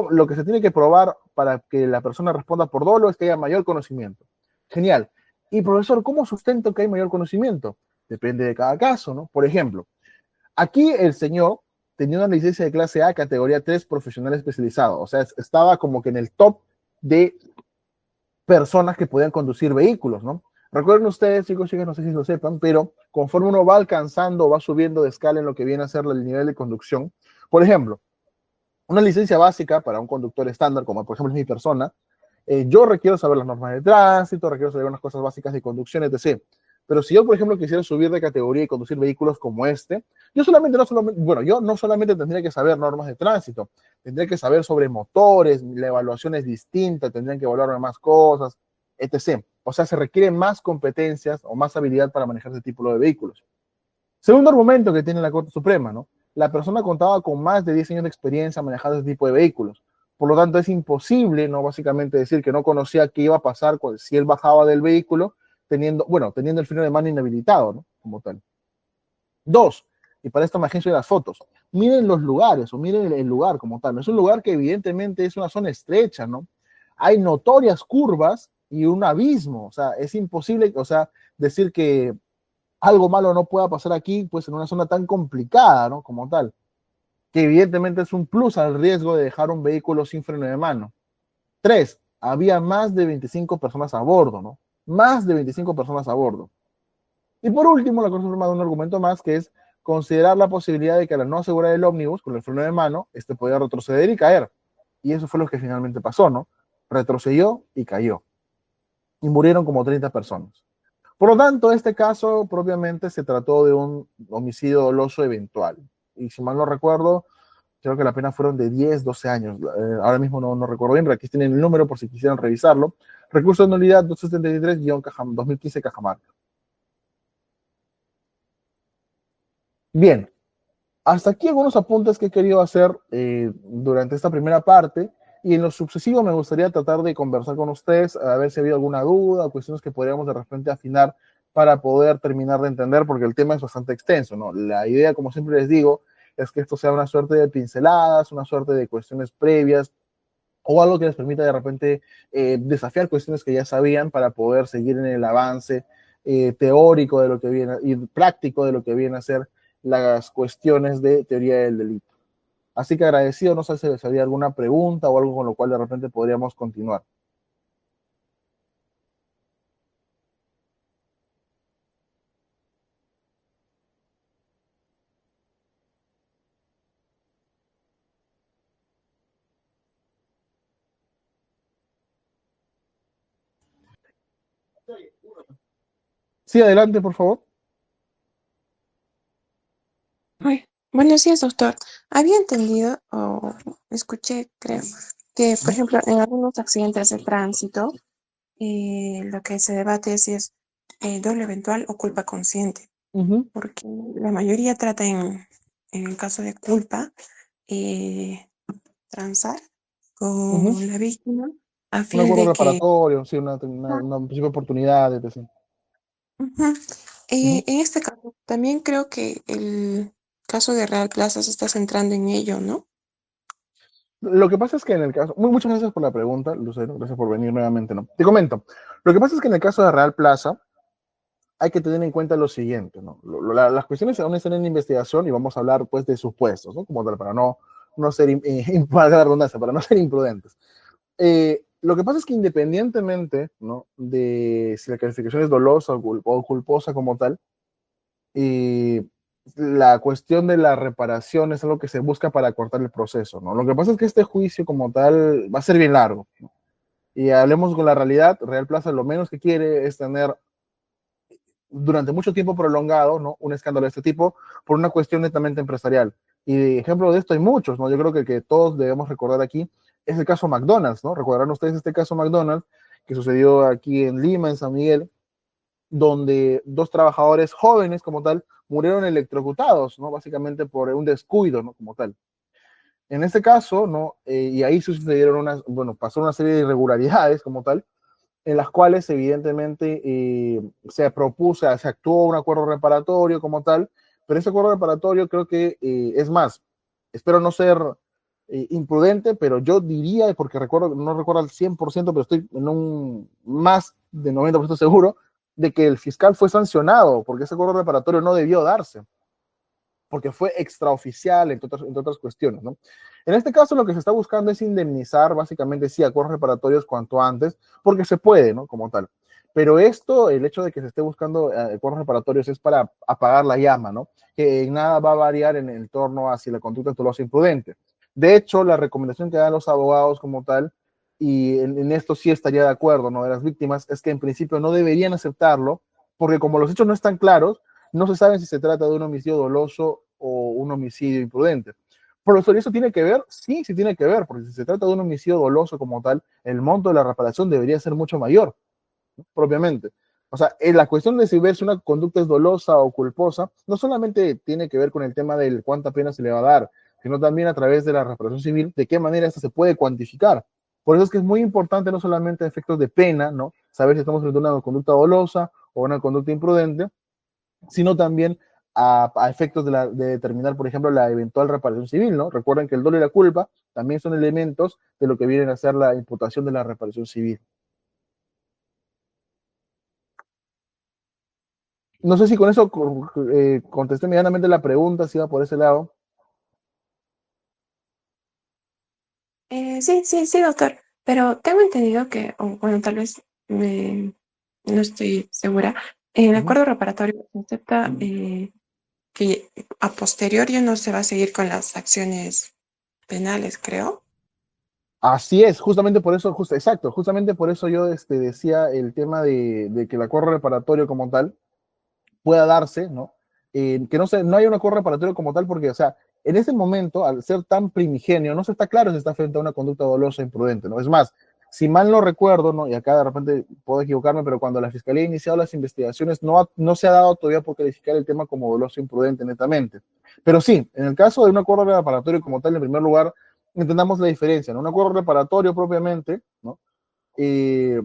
lo que se tiene que probar para que la persona responda por dolo es que haya mayor conocimiento. Genial. Y profesor, ¿cómo sustento que hay mayor conocimiento? depende de cada caso, ¿no? Por ejemplo, aquí el señor tenía una licencia de clase A, categoría 3, profesional especializado, o sea, estaba como que en el top de personas que podían conducir vehículos, ¿no? Recuerden ustedes, chicos, chicas, no sé si lo sepan, pero conforme uno va alcanzando o va subiendo de escala en lo que viene a ser el nivel de conducción, por ejemplo, una licencia básica para un conductor estándar, como por ejemplo es mi persona, yo requiero saber las normas de tránsito, requiero saber unas cosas básicas de conducción, etc. Pero si yo, por ejemplo, quisiera subir de categoría y conducir vehículos como este, yo no solamente tendría que saber normas de tránsito, tendría que saber sobre motores, la evaluación es distinta, tendrían que evaluar más cosas, etc. O sea, se requieren más competencias o más habilidad para manejar este tipo de vehículos. Segundo argumento que tiene la Corte Suprema, ¿no? La persona contaba con más de 10 años de experiencia manejando este tipo de vehículos. Por lo tanto, es imposible, ¿no? Básicamente decir que no conocía qué iba a pasar si él bajaba del vehículo teniendo el freno de mano inhabilitado, ¿no? Como tal. Dos, y para esto me agencio de las fotos, miren los lugares o miren el lugar como tal. Es un lugar que evidentemente es una zona estrecha, ¿no? Hay notorias curvas y un abismo, o sea, es imposible, o sea, decir que algo malo no pueda pasar aquí, pues en una zona tan complicada, ¿no? Como tal, que evidentemente es un plus al riesgo de dejar un vehículo sin freno de mano. Tres, había más de 25 personas a bordo, ¿no? Más de 25 personas a bordo. Y por último, la Corte Suprema da un argumento más, que es considerar la posibilidad de que al no asegurar el ómnibus con el freno de mano, podía retroceder y caer. Y eso fue lo que finalmente pasó, ¿no? Retrocedió y cayó. Y murieron como 30 personas. Por lo tanto, este caso propiamente se trató de un homicidio doloso eventual. Y si mal no recuerdo, creo que la pena fueron de 10, 12 años. Ahora mismo no recuerdo bien, pero aquí tienen el número por si quisieran revisarlo. Recurso de nulidad 273-2015 Cajamarca. Bien, hasta aquí algunos apuntes que he querido hacer durante esta primera parte, y en lo sucesivo me gustaría tratar de conversar con ustedes, a ver si ha habido alguna duda o cuestiones que podríamos de repente afinar para poder terminar de entender, porque el tema es bastante extenso, ¿no? La idea, como siempre les digo, es que esto sea una suerte de pinceladas, una suerte de cuestiones previas, o algo que les permita de repente desafiar cuestiones que ya sabían para poder seguir en el avance teórico de lo que viene y práctico de lo que viene a ser las cuestiones de teoría del delito. Así que agradecido, no sé si les había alguna pregunta o algo con lo cual de repente podríamos continuar. Sí, adelante, por favor. Ay, buenos días, doctor. Había entendido o escuché, creo, que, por ejemplo, en algunos accidentes de tránsito, lo que se debate es si es doble eventual o culpa consciente, porque la mayoría trata en el caso de culpa, transar con la víctima a Un fin acuerdo de que... reparatorio, sí, una posible oportunidad, etc. Ujú. En este caso, también creo que el caso de Real Plaza se está centrando en ello, ¿no? Lo que pasa es que en el caso, muchas gracias por la pregunta, Lucero, gracias por venir nuevamente, ¿no? Te comento, lo que pasa es que en el caso de Real Plaza hay que tener en cuenta lo siguiente, ¿no? Las cuestiones aún están en investigación y vamos a hablar, pues, de supuestos, ¿no? Como tal, para no ser, valga la redundancia, para no ser imprudentes. Lo que pasa es que independientemente, ¿no? De si la calificación es dolosa o culposa como tal, la cuestión de la reparación es algo que se busca para cortar el proceso, ¿no? Lo que pasa es que este juicio como tal va a ser bien largo, ¿no? Y hablemos con la realidad, Real Plaza lo menos que quiere es tener durante mucho tiempo prolongado, ¿no? Un escándalo de este tipo por una cuestión netamente empresarial. Y de ejemplo de esto hay muchos, ¿no? Yo creo que el que todos debemos recordar aquí es el caso McDonald's, ¿no? Recordarán ustedes este caso McDonald's que sucedió aquí en Lima, en San Miguel, donde dos trabajadores jóvenes como tal murieron electrocutados, ¿no? Básicamente por un descuido, ¿no? Como tal. En este caso, ¿no? Y ahí sucedieron pasó una serie de irregularidades como tal, en las cuales evidentemente se actuó un acuerdo reparatorio como tal, pero ese acuerdo reparatorio creo que es más, espero no ser imprudente, pero yo diría, porque no recuerdo al 100%, pero estoy en un más de 90% seguro, de que el fiscal fue sancionado porque ese acuerdo reparatorio no debió darse, porque fue extraoficial, entre otras cuestiones, ¿no? En este caso, lo que se está buscando es indemnizar, básicamente, sí, acuerdos reparatorios cuanto antes, porque se puede, ¿no? Como tal. Pero esto, el hecho de que se esté buscando acuerdos reparatorios es para apagar la llama, ¿no? Que en nada va a variar en el torno hacia la conducta dolosa e imprudente. De hecho, la recomendación que dan los abogados como tal, y en esto sí estaría de acuerdo, ¿no? De las víctimas, es que en principio no deberían aceptarlo, porque como los hechos no están claros, no se sabe si se trata de un homicidio doloso o un homicidio imprudente. Profesor, ¿y eso tiene que ver? Sí, sí tiene que ver, porque si se trata de un homicidio doloso como tal, el monto de la reparación debería ser mucho mayor, ¿no? Propiamente. O sea, en la cuestión de si ver si una conducta es dolosa o culposa, no solamente tiene que ver con el tema del cuánta pena se le va a dar, sino también a través de la reparación civil, de qué manera esta se puede cuantificar. Por eso es que es muy importante no solamente a efectos de pena, ¿no? Saber si estamos frente a una conducta dolosa o una conducta imprudente, sino también a efectos de determinar, por ejemplo, la eventual reparación civil, ¿no? Recuerden que el dolo y la culpa también son elementos de lo que vienen a ser la imputación de la reparación civil. No sé si con eso contesté medianamente la pregunta, si iba por ese lado. Sí, sí, sí, doctor. Pero tengo entendido que, o bueno, tal vez no estoy segura. El Ujú. acuerdo reparatorio acepta que a posteriori no se va a seguir con las acciones penales, creo. Así es, justamente por eso, exacto, justamente por eso yo decía el tema de que el acuerdo reparatorio como tal pueda darse, ¿no? Que no haya un acuerdo reparatorio como tal, porque, o sea, en ese momento, al ser tan primigenio, no se está claro si está frente a una conducta dolosa e imprudente, ¿no? Es más, si mal no recuerdo, ¿no? Y acá de repente puedo equivocarme, pero cuando la Fiscalía ha iniciado las investigaciones, no se ha dado todavía por calificar el tema como doloso e imprudente netamente. Pero sí, en el caso de un acuerdo reparatorio como tal, en primer lugar, entendamos la diferencia, ¿no? Un acuerdo reparatorio propiamente, ¿no? Eh,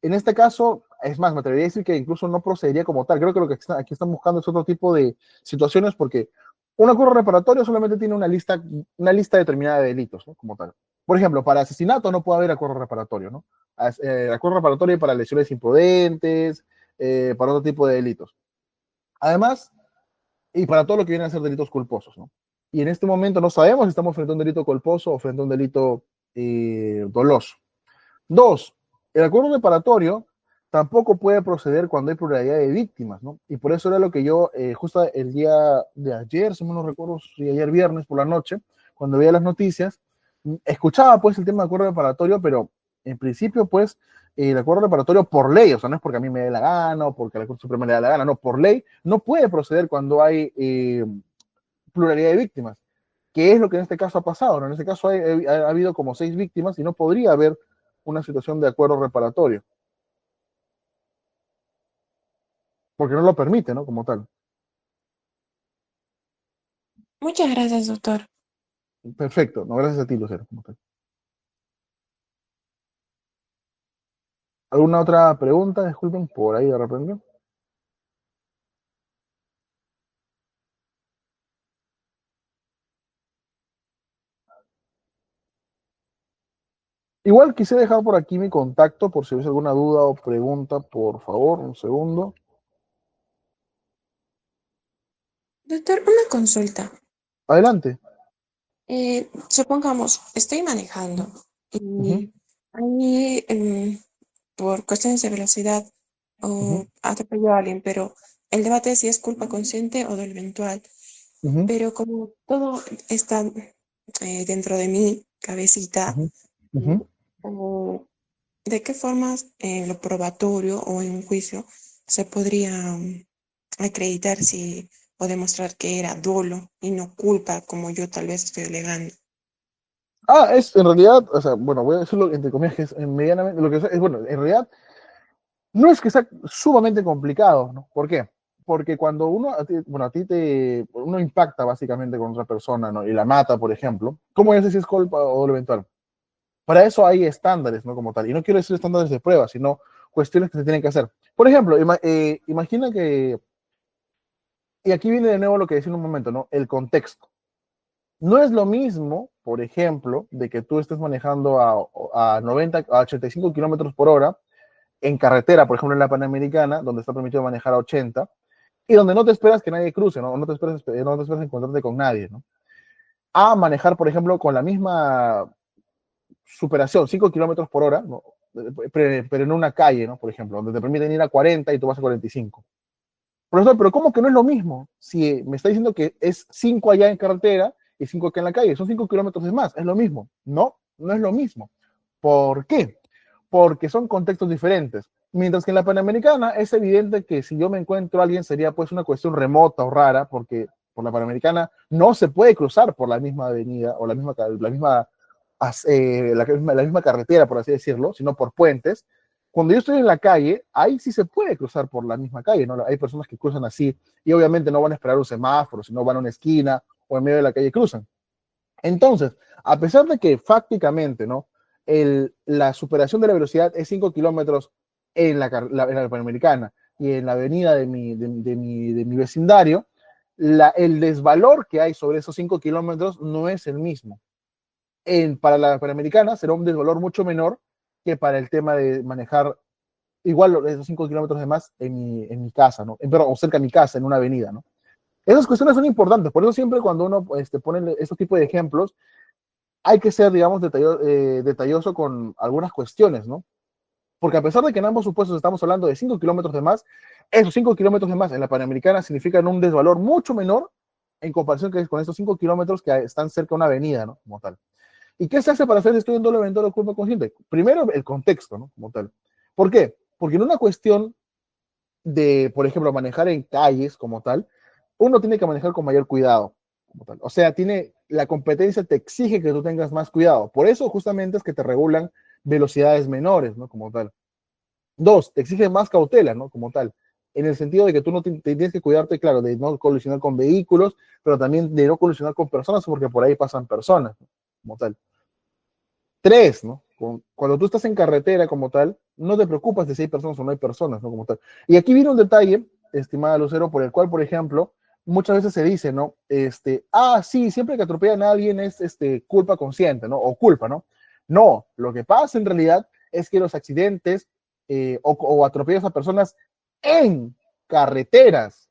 en este caso, es más, me atrevería a decir que incluso no procedería como tal. Creo que lo que aquí están buscando es otro tipo de situaciones porque un acuerdo reparatorio solamente tiene una lista determinada de delitos, ¿no? Como tal. Por ejemplo, para asesinato no puede haber acuerdo reparatorio, ¿no? Acuerdo reparatorio para lesiones imprudentes, para otro tipo de delitos. Además, y para todo lo que vienen a ser delitos culposos, ¿no? Y en este momento no sabemos si estamos frente a un delito culposo o frente a un delito doloso. Dos, el acuerdo reparatorio tampoco puede proceder cuando hay pluralidad de víctimas, ¿no? Y por eso era lo que yo, justo el día de ayer, si no recuerdo, si ayer viernes por la noche, cuando veía las noticias, escuchaba pues el tema de acuerdo reparatorio, pero en principio pues el acuerdo reparatorio por ley, o sea, no es porque a mí me dé la gana o porque a la Corte Suprema le da la gana, no, por ley, no puede proceder cuando hay pluralidad de víctimas, que es lo que en este caso ha pasado, ¿no? En este caso ha habido como 6 víctimas y no podría haber una situación de acuerdo reparatorio, porque no lo permite, ¿no? Como tal. Muchas gracias, doctor. Perfecto, no, gracias a ti, Lucero. Como tal. ¿Alguna otra pregunta? Disculpen, por ahí de repente. Igual quise dejar por aquí mi contacto por si hubiese alguna duda o pregunta, por favor, un segundo. Doctor, una consulta. Adelante. Supongamos, estoy manejando Ujú, y ahí, por cuestiones de velocidad ujú, o atropello a alguien, pero el debate es si es culpa consciente o del eventual. ujú, Pero como todo está dentro de mi cabecita, ujú, mm, ujú. o ¿de qué formas en lo probatorio o en un juicio se podría acreditar si o demostrar que era dolo y no culpa, como yo tal vez estoy alegando? Es en realidad, o sea, bueno, voy a decirlo entre comillas, que es medianamente, lo que es, bueno, en realidad no es que sea sumamente complicado, ¿no? ¿Por qué? Porque cuando uno impacta básicamente con otra persona, ¿no? Y la mata, por ejemplo, ¿cómo es si es culpa o lo eventual? Para eso hay estándares, ¿no? Como tal. Y no quiero decir estándares de prueba, sino cuestiones que se tienen que hacer. Por ejemplo, imagina que, y aquí viene de nuevo lo que decía en un momento, ¿no? El contexto. No es lo mismo, por ejemplo, de que tú estés manejando a 90, a 85 kilómetros por hora en carretera, por ejemplo en la Panamericana, donde está permitido manejar a 80, y donde no te esperas que nadie cruce, ¿no? No te esperas encontrarte con nadie, ¿no? A manejar, por ejemplo, con la misma superación, 5 kilómetros por hora, ¿no? Pero en una calle, ¿no? Por ejemplo, donde te permiten ir a 40 y tú vas a 45. Profesor, pero ¿cómo que no es lo mismo? Si me está diciendo que es 5 allá en carretera y 5 acá en la calle, son 5 kilómetros de más, es lo mismo. No, no es lo mismo. ¿Por qué? Porque son contextos diferentes. Mientras que en la Panamericana es evidente que si yo me encuentro a alguien sería pues una cuestión remota o rara, porque por la Panamericana no se puede cruzar por la misma avenida o la misma carretera, por así decirlo, sino por puentes. Cuando yo estoy en la calle, ahí sí se puede cruzar por la misma calle, ¿no? Hay personas que cruzan así y obviamente no van a esperar un semáforo, sino van a una esquina o en medio de la calle cruzan. Entonces, a pesar de que fácticamente, ¿no? La superación de la velocidad es 5 kilómetros en la Panamericana y en la avenida de mi vecindario, el desvalor que hay sobre esos 5 kilómetros no es el mismo. Para la Panamericana será un desvalor mucho menor que para el tema de manejar igual esos 5 kilómetros de más en mi casa, ¿no? Perdón, o cerca de mi casa, en una avenida, ¿no? Esas cuestiones son importantes, por eso siempre cuando uno pone estos tipos de ejemplos, hay que ser, digamos, detalloso con algunas cuestiones, ¿no? Porque a pesar de que en ambos supuestos estamos hablando de 5 kilómetros de más, esos 5 kilómetros de más en la Panamericana significan un desvalor mucho menor en comparación con estos 5 kilómetros que están cerca de una avenida, ¿no? Como tal. ¿Y qué se hace para hacer estudio en doble evento de culpa consciente? Primero, el contexto, ¿no? Como tal. ¿Por qué? Porque en una cuestión de, por ejemplo, manejar en calles como tal, uno tiene que manejar con mayor cuidado, como tal. O sea, la competencia te exige que tú tengas más cuidado. Por eso justamente es que te regulan velocidades menores, ¿no? Como tal. Dos, te exige más cautela, ¿no? Como tal. En el sentido de que tú no te tienes que cuidarte, claro, de no colisionar con vehículos, pero también de no colisionar con personas, porque por ahí pasan personas, ¿no? Como tal. Tres, ¿no? Cuando tú estás en carretera como tal, no te preocupas de si hay personas o no hay personas, ¿no? Como tal. Y aquí viene un detalle, estimada Lucero, por el cual, por ejemplo, muchas veces se dice, ¿no? Sí, siempre que atropellan a alguien es culpa consciente, ¿no? O culpa, ¿no? No, lo que pasa en realidad es que los accidentes o atropellos a personas en carreteras,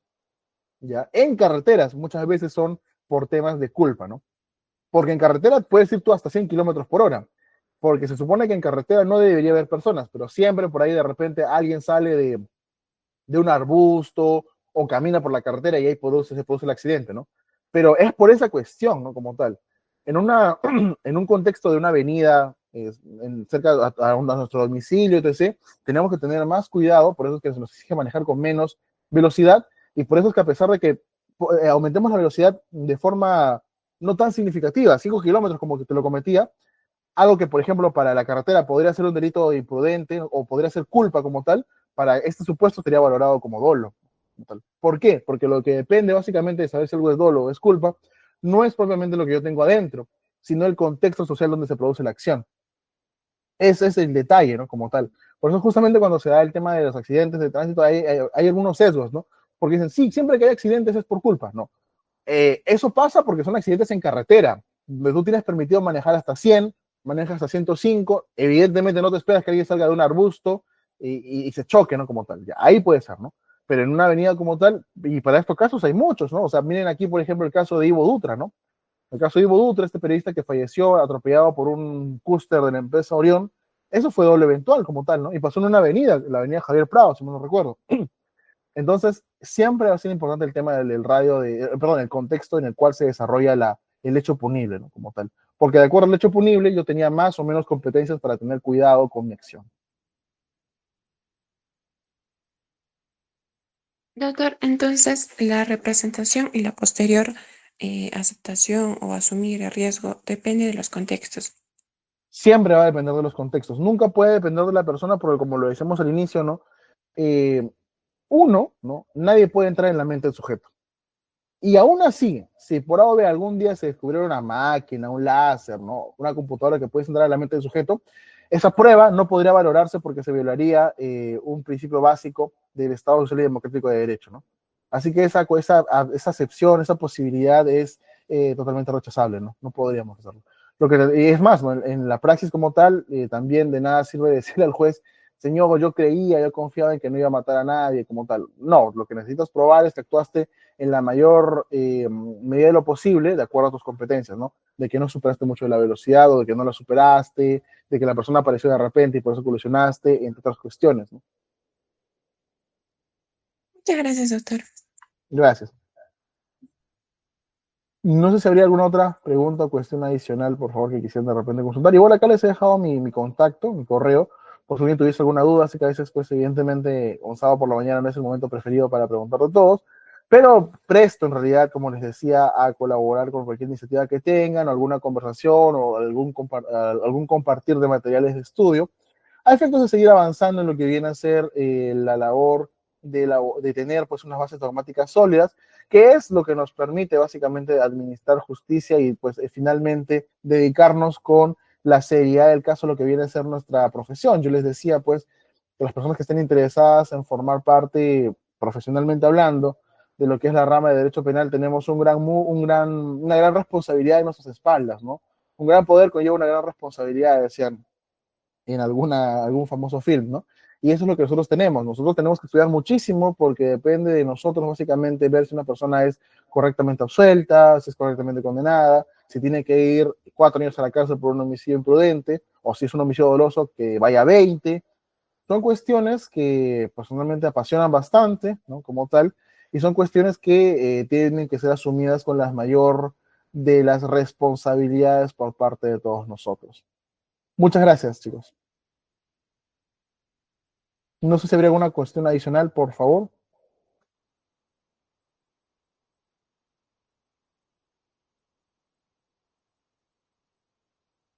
¿ya? En carreteras muchas veces son por temas de culpa, ¿no? Porque en carretera puedes ir tú hasta 100 kilómetros por hora, porque se supone que en carretera no debería haber personas, pero siempre por ahí de repente alguien sale de un arbusto o camina por la carretera y ahí se produce el accidente, ¿no? Pero es por esa cuestión, ¿no? Como tal. En un contexto de una avenida, cerca a nuestro domicilio, etc., tenemos que tener más cuidado, por eso es que se nos exige manejar con menos velocidad, y por eso es que a pesar de que aumentemos la velocidad de forma no tan significativa, 5 kilómetros como que te lo cometía, algo que, por ejemplo, para la carretera podría ser un delito imprudente o podría ser culpa como tal, para este supuesto sería valorado como dolo. Como tal. ¿Por qué? Porque lo que depende básicamente de saber si algo es dolo o es culpa, no es propiamente lo que yo tengo adentro, sino el contexto social donde se produce la acción. Ese es el detalle, ¿no? Como tal. Por eso justamente cuando se da el tema de los accidentes de tránsito hay algunos sesgos, ¿no? Porque dicen, sí, siempre que hay accidentes es por culpa, ¿no? Eso pasa porque son accidentes en carretera, donde tú tienes permitido manejar hasta 100, manejas hasta 105, evidentemente no te esperas que alguien salga de un arbusto y se choque, ¿no? Como tal, ya, ahí puede ser, ¿no? Pero en una avenida como tal, y para estos casos hay muchos, ¿no? O sea, miren aquí, por ejemplo, el caso de Ivo Dutra, ¿no? El caso de Ivo Dutra, este periodista que falleció atropellado por un cúster de la empresa Orión, eso fue doble eventual como tal, ¿no? Y pasó en una avenida, la avenida Javier Prado, si no recuerdo. Entonces, siempre va a ser importante el tema del radio, perdón, el contexto en el cual se desarrolla el hecho punible, ¿no? Como tal. Porque de acuerdo al hecho punible, yo tenía más o menos competencias para tener cuidado con mi acción. Doctor, entonces la representación y la posterior aceptación o asumir el riesgo depende de los contextos. Siempre va a depender de los contextos. Nunca puede depender de la persona, porque como lo decíamos al inicio, ¿no? Uno, ¿no? Nadie puede entrar en la mente del sujeto. Y aún así, si por ahora algún día se descubriera una máquina, un láser, ¿no? Una computadora que puede entrar en la mente del sujeto, esa prueba no podría valorarse porque se violaría un principio básico del Estado Social y Democrático de Derecho, ¿no? Así que esa acepción, esa posibilidad es totalmente rechazable, ¿no? No podríamos hacerlo. Y es más, ¿no? En la praxis como tal, también de nada sirve decirle al juez, señor, yo creía, yo confiaba en que no iba a matar a nadie como tal. No, lo que necesitas probar es que actuaste en la mayor medida de lo posible, de acuerdo a tus competencias, ¿no? De que no superaste mucho la velocidad o de que no la superaste, de que la persona apareció de repente y por eso colisionaste, entre otras cuestiones, ¿no? Muchas gracias, doctor. Gracias. No sé si habría alguna otra pregunta o cuestión adicional, por favor, que quisieran de repente consultar. Igual acá les he dejado mi contacto, mi correo, por si alguien tuviese alguna duda, así que a veces, pues, evidentemente, un sábado por la mañana no es el momento preferido para preguntar a todos, pero presto, en realidad, como les decía, a colaborar con cualquier iniciativa que tengan, alguna conversación o algún compartir de materiales de estudio, a efectos de seguir avanzando en lo que viene a ser la labor de tener pues unas bases dogmáticas sólidas, que es lo que nos permite básicamente administrar justicia y pues finalmente dedicarnos con la seriedad del caso a lo que viene a ser nuestra profesión. Yo les decía pues que las personas que estén interesadas en formar parte profesionalmente hablando de lo que es la rama de derecho penal tenemos una gran responsabilidad en nuestras espaldas, ¿no? Un gran poder conlleva una gran responsabilidad, decían en algún famoso film, ¿no? Y eso es lo que nosotros tenemos. Nosotros tenemos que estudiar muchísimo porque depende de nosotros básicamente ver si una persona es correctamente absuelta, si es correctamente condenada, si tiene que ir 4 años a la cárcel por un homicidio imprudente o si es un homicidio doloso que vaya a 20. Son cuestiones que personalmente apasionan bastante, ¿no? Como tal, y son cuestiones que tienen que ser asumidas con la mayor de las responsabilidades por parte de todos nosotros. Muchas gracias, chicos. No sé si habría alguna cuestión adicional, por favor.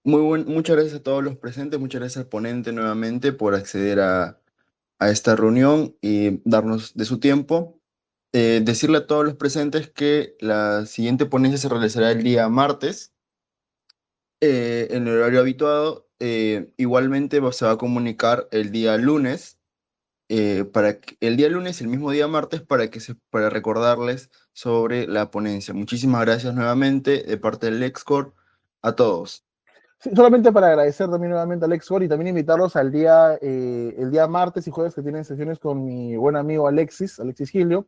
Muchas gracias a todos los presentes, muchas gracias al ponente nuevamente por acceder a esta reunión y darnos de su tiempo. Decirle a todos los presentes que la siguiente ponencia se realizará el día martes en el horario habituado. Igualmente se va a comunicar el día lunes, el día lunes y el mismo día martes para recordarles sobre la ponencia. Muchísimas gracias nuevamente de parte del LexCorp a todos. Sí, solamente para agradecer también nuevamente a Alex Ford y también invitarlos al día, el día martes y jueves que tienen sesiones con mi buen amigo Alexis Gilio.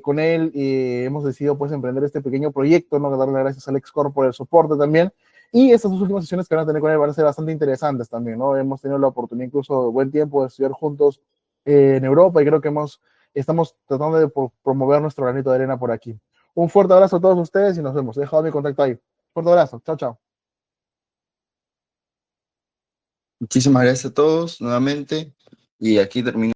Con él hemos decidido pues emprender este pequeño proyecto, ¿no? Darle gracias a Alex Corp por el soporte también. Y estas dos últimas sesiones que van a tener con él van a ser bastante interesantes también, ¿no? Hemos tenido la oportunidad incluso de buen tiempo de estudiar juntos en Europa y creo que estamos tratando de promover nuestro granito de arena por aquí. Un fuerte abrazo a todos ustedes y nos vemos. He dejado mi contacto ahí. Fuerte abrazo. Chao, chao. Muchísimas gracias a todos nuevamente y aquí termino.